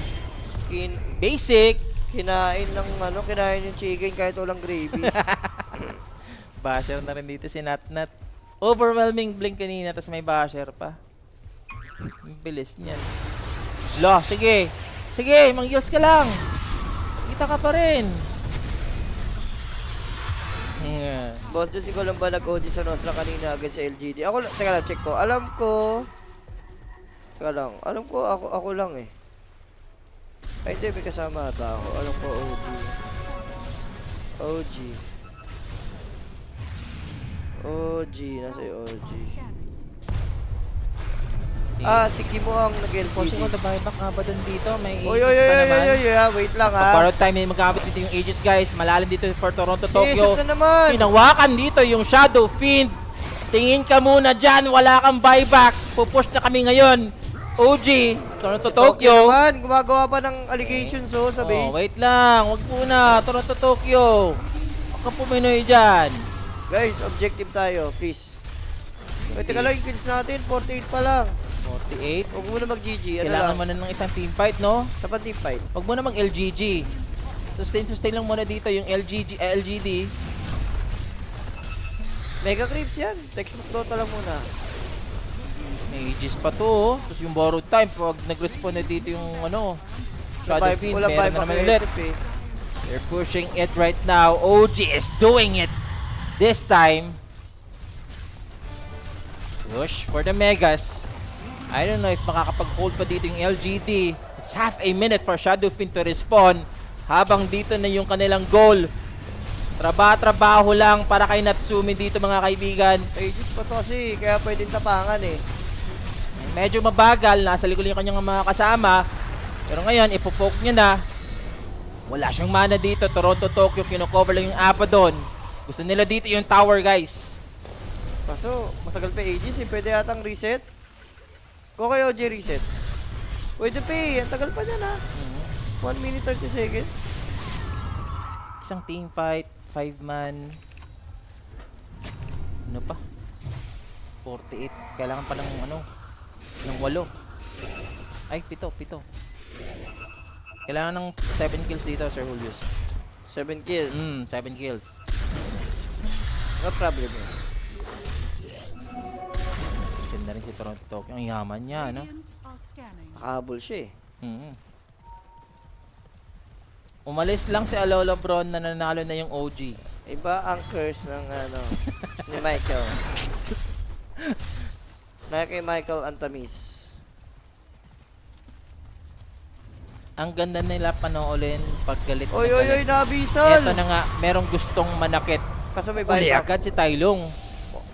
Basic. Kinain yung chicken kahit walang gravy. Basher na rin dito si Natnat. Overwhelming blink kanina, tapos may basher pa. Ang bilis niyan. Lo, sige. Sige, mang-heals ka lang. Kita ka pa rin. Boss, doon ikaw lang ba nag-OG sa Nosra kanina against sa LGD? Teka lang, check ko. Alam ko, ako lang eh. Ay, hindi, may kasama ata ako. Alam ko, OG, nasa yung OG. Si Kimo ang Posing ko nag-LGD. the buyback nga ba dun dito? May Oy, Aegis pa naman. wait lang ha. Borrowed time, may magamit dito yung Aegis, guys. Malalim dito for Toronto, Tokyo. Sinisip na naman. Pinawakan dito yung Shadow Fiend. Tingin ka muna dyan, wala kang buyback. Pupush na kami ngayon. OG, Toronto, Tokyo. naman, gumagawa pa ng allegations sa base. Wait lang, wag muna. Toronto, Tokyo. Huwag ka puminoy dyan. Guys, objective tayo, please. Wait, teka lang, yung kills natin, 48 pa lang. 48. Huwag muna mag-GG, Kailangan mo na ng isang team fight, no? Dapat team fight. Wag mo na mag-LGG. Sustain lang muna dito yung LGD. Mega creeps yan. Textbook Dota lang muna. May Aegis pa to, oh. Tapos yung borrowed time, pag nag-respawn na dito yung Shadow Fiend, Wala meron na naman ulit. They're pushing it right now. OG is doing it this time. Push for the Megas. I don't know if makakapag-hold pa dito yung LGD. It's half a minute for Shadow Fiend to respawn. Habang dito na yung kanilang goal. Trabaho lang para kay Natsumi dito, mga kaibigan. Aegis pa to kasi, kaya pwedeng tapangan eh. Medyo mabagal, nasa likod yung kanyang mga kasama. Pero ngayon, ipopoke niya na. Wala siyang mana dito. Toronto, Tokyo, kinocover lang yung Apadon. Gusto nila dito yung tower, guys. Kaso, matagal pa ages eh. Pwede yatang reset. Go kay OG reset. Pwede pa eh. Ang tagal pa niyan ha. 1 minute 30 seconds. Isang team fight, 5-man. Ano pa? 48. Kailangan pa ng ng 8. Ay, 7. Kailangan ng 7 kills dito, Sir Julius. 7 kills. 7 kills. No problem yun. Ganda rin si Toronto Tokyo. Ang yaman niya, ano? Radiant are scanning. Nakahabol siya eh. Umalis lang si Alola Bron na nanalo na yung OG. Iba ang curse ng ni Michael. Na kay Michael Antamis. Ang ganda nila panoolin pag galit na Oy, galit. nabisal! Eto na nga, merong gustong manakit. Kaso may Uli buyback. agad si Tailong.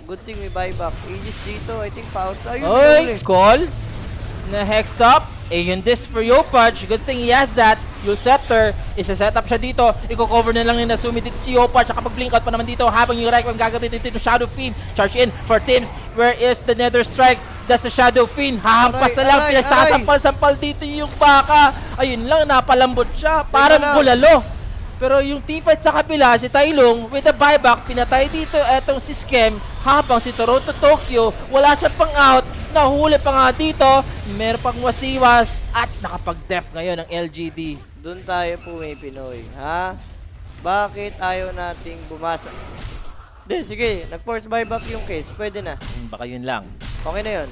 Good thing may buyback. Aegis dito, I think pa-out. Ayun, Oy, huli. call na hex top. Ayun this for Yopaj. Good thing he has that. Yung setter, isa-set up siya dito. Iko-cover na lang ni Natsumi dito si Yopaj. Saka pag-blink out pa naman dito habang yung Requiem gagamitin dito ng Shadow Fiend. Charge in for Tims. Where is the Nether Strike? That's the Shadow Fiend. Hahampas na lang. Aray, Pinagsasampal-sampal dito yung baka. Ayun lang, napalambot siya. Parang lang. bulalo. Pero yung teamfight sa kabila, si Tailong, with the buyback, pinatay dito etong si Skem, habang si Toronto Tokyo, wala siya pang out, nahuli pa nga dito, meron pang wasiwas, at nakapag-def ngayon ng LGD. Doon tayo po may Pinoy, ha? Bakit ayaw nating bumasa? Di, sige, nag-force buyback yung case, pwede na. Baka yun lang. Okay na yun.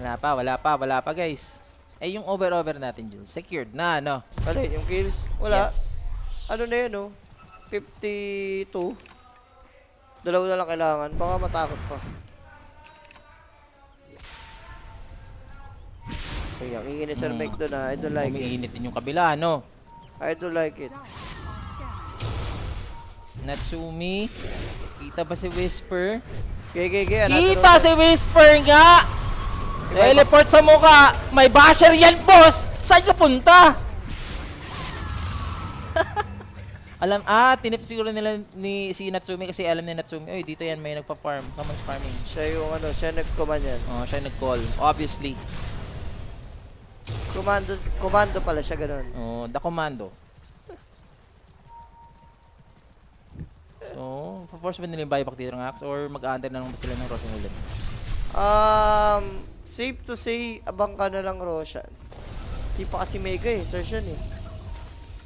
Wala pa guys. Eh yung over natin dyan, secured na, no? Alay, yung kills, wala. Yes. Ano na yun, no? 52. Dalawa na lang kailangan, baka matakot pa. Kaya, kikinis Sir Mike doon ha, I don't like it. Umiinit din yung kabila, no? I don't like it. Dire are scanning. Natsumi, kita ba si Whisper? Gege, Kita si Whisper nga! Teleport sa mukha! May basher yan, boss! Saan ka punta? Tinip siguro nila ni si Natsumi kasi alam ni Natsumi, oy, dito yan may nagpa-farm. Someone's farming. Siya yung siya nag-command yan. Oh, siya nag-call. Obviously. Commando pala siya, ganun. Oh, the commando. So, pa-force ba nila yung buyback dito ng Axe or mag-a-under na lang ba sila ng Roshan ulit? Safe to say, abang ka na lang, Roshan. Di pa kasi mega eh, search yan eh.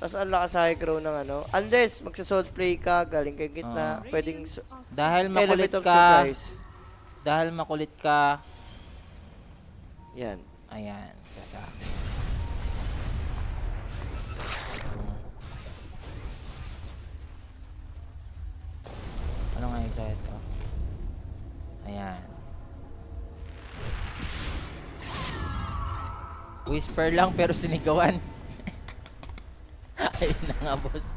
Tapos ang lakas high grow ng unless magsa-soul play ka, galing kay gitna, pwedeng Dahil makulit element of ka, surprise. Yan. ayan, kasa. Ano nga yung sa'yo ito? Ayan. Whisper lang pero sinigawan. Ayun na nga, boss.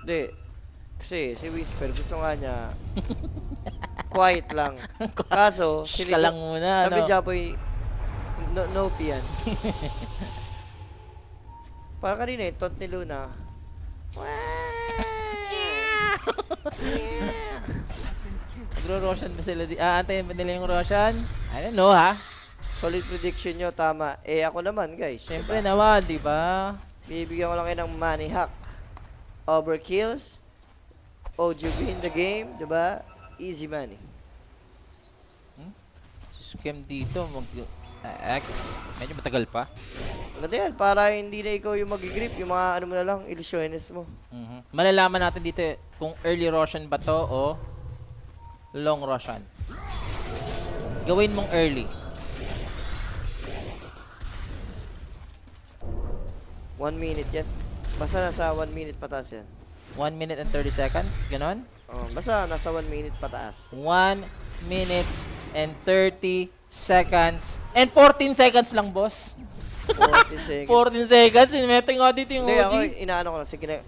Hindi. Kasi si Whisper gusto nga niya quiet lang. Kaso, Shh ka lang muna, sabi no? Japoy, no yan. Para kanina eh, taunt ni Luna. Has been killed. Nagro-Roshan ba sila? Antayin ba nila yung Roshan? I don't know, ha? Solid prediction nyo, tama. Eh ako naman guys. Siyempre naman, di ba? Bibigyan ko lang kayo ng money hack. Overkills. OGB in the game, diba? Easy money. Scam dito, X. Medyo matagal pa. Ganda yan, para hindi na ikaw yung mag-grip, yung mga mo na lang, illusionist mo. Malalaman natin dito kung early Roshan ba to o long Roshan. Gawin mong early. 1 minute yan. Basta nasa 1 minute pataas yan. 1 minute and 30 seconds, ganon. Oh, basta nasa 1 minute pataas. 1 minute and 30 seconds. And 14 seconds lang, boss. 40 seconds. 14 seconds. Sinemetong nga dito yung Hindi, OG. ako inaano ko lang. Sige na.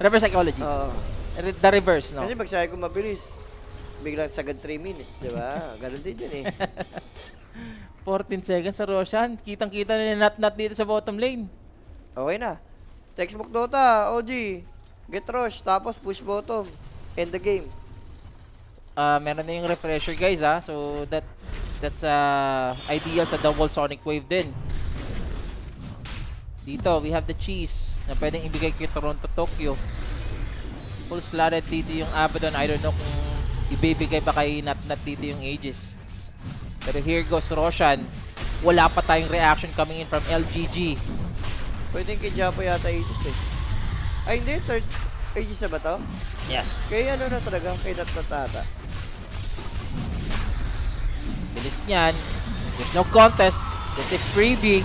Reverse psychology. Oo. The reverse, no? Kasi pag sabi ko mabilis, biglang sagad 3 minutes, di ba? Ganun din yun eh. 14 seconds sa Roshan. Kitang-kita na nat dito sa bottom lane. Okay na. Textbook Dota, OG. Get rush, tapos push bottom. End the game. Meron na yung refresher guys so that's ideal sa double sonic wave din. Dito we have the cheese na pwedeng ibigay kay Toronto Tokyo. Full slotted dito yung Abaddon. I don't know kung ibibigay ba kay Nat dito yung Aegis. Pero here goes Roshan. Wala pa tayong reaction coming in from LGG. Pwede kay Japo yata Aegis eh. Ay hindi, third Aegis na ba to? Yes. Kaya ano na talaga, kay Natatata. Bilis niyan. There's no contest. There's a freebie.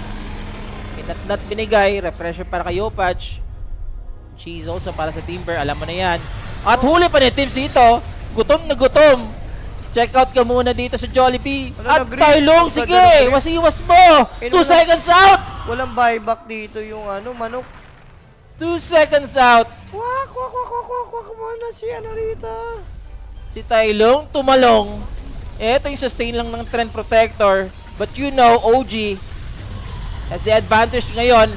Nat binigay. Refresher para kay Yopaj. Cheese also para sa Timber. Alam mo na yan. At huli pa ni Tims dito. Gutom na gutom. Check out ka muna dito sa Jollibee. Ano, At nag-green? Tylong, Ano, sige. nag-green? Wasiwas mo. 2 wala- seconds out. Walang buyback dito yung manok. 2 seconds out. Wak, wak, wak, wak, wak, wak muna si rito. Si Tylong tumalong. Ito yung sustain lang ng Trend Protector. But you know, OG has the advantage ngayon.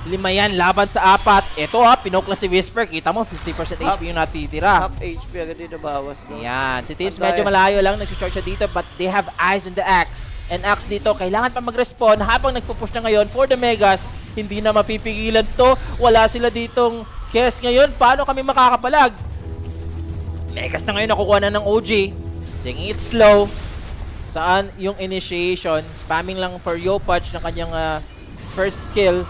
5 yan laban sa 4. Ito pinokla si Whisper. Kita mo, 50% HP yung natitira. Half HP agad yung nabawas. No? Yan. Si Tips Ang medyo daya. malayo lang. Nag-short siya dito. But they have eyes on the Axe. And Axe dito, kailangan pa mag-respawn. Habang nagpupush na ngayon for the Megas, hindi na mapipigilan to. Wala sila ditong Kes ngayon. Paano kami makakapalag? Megas na ngayon nakukuha na ng OG. Taking it slow. Saan yung initiation? Spamming lang for Yopaj ng kanyang first skill.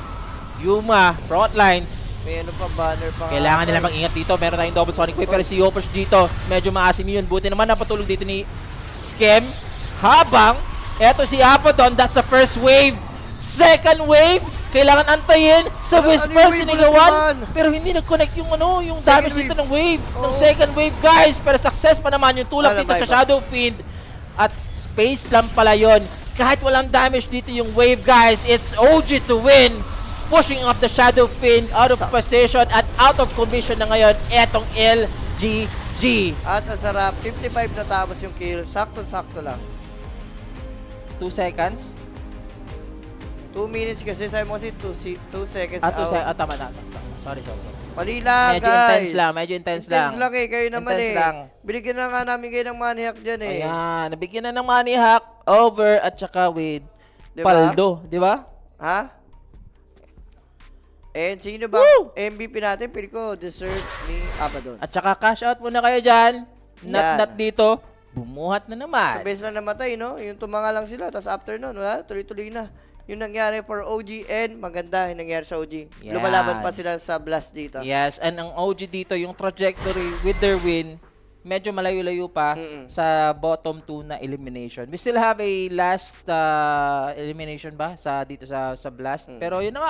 Yuma, front lines. May ano pa, banner pa. Kailangan nila mag-ingat dito. Meron tayong double sonic wave. Pero si Yopaj dito, medyo maasim yun. Buti naman napatulog dito ni Skem. Habang, eto si Abaddon, that's the first wave. Second wave, kailangan antayin sa Ano Whisper, yung wave? sinigawan. Ano naman? Pero hindi nag-connect yung yung Second damage dito wave. ng wave. Ng Oo. second wave, guys. Pero success pa naman yung tulak Wala, dito sa bye-bye. Shadow Fiend. At space lang pala yun. Kahit walang damage dito yung wave, guys, it's OG to win. Pushing up the Shadow Fiend out of position at out of commission na ngayon etong LGG. At sa sarap, 55 na tapos yung kill. Sakto-sakto lang. 2 seconds. 2 minutes kasi, sabi mo kasi 2 seconds out. Tama. Sorry. Mali lang, Medyo guys. intense lang, medyo intense lang. Intense lang eh, kayo naman Intense eh. lang. Binigyan na nga namin kayo ng money hack dyan eh. Ayan, nabigyan na ng money hack, over, at saka with Diba? paldo, di ba? Ha? And sino ba Woo! MVP natin? Pili ko, deserve ni Abaddon. At saka cash out muna kayo dyan. Yan. Nat dito, bumuhat na naman. Sa base na namatay, no? Yung tumanga lang sila, tapos after nun, wala, tuloy-tuloy na. Yung nangyari for OG and maganda yung nangyari sa OG. Yan. Lumalaban pa sila sa blast dito. Yes, and ang OG dito, yung trajectory with their win, medyo malayo-layo pa sa bottom 2 na elimination. We still have a last elimination ba sa dito sa Blast. Pero yun na nga,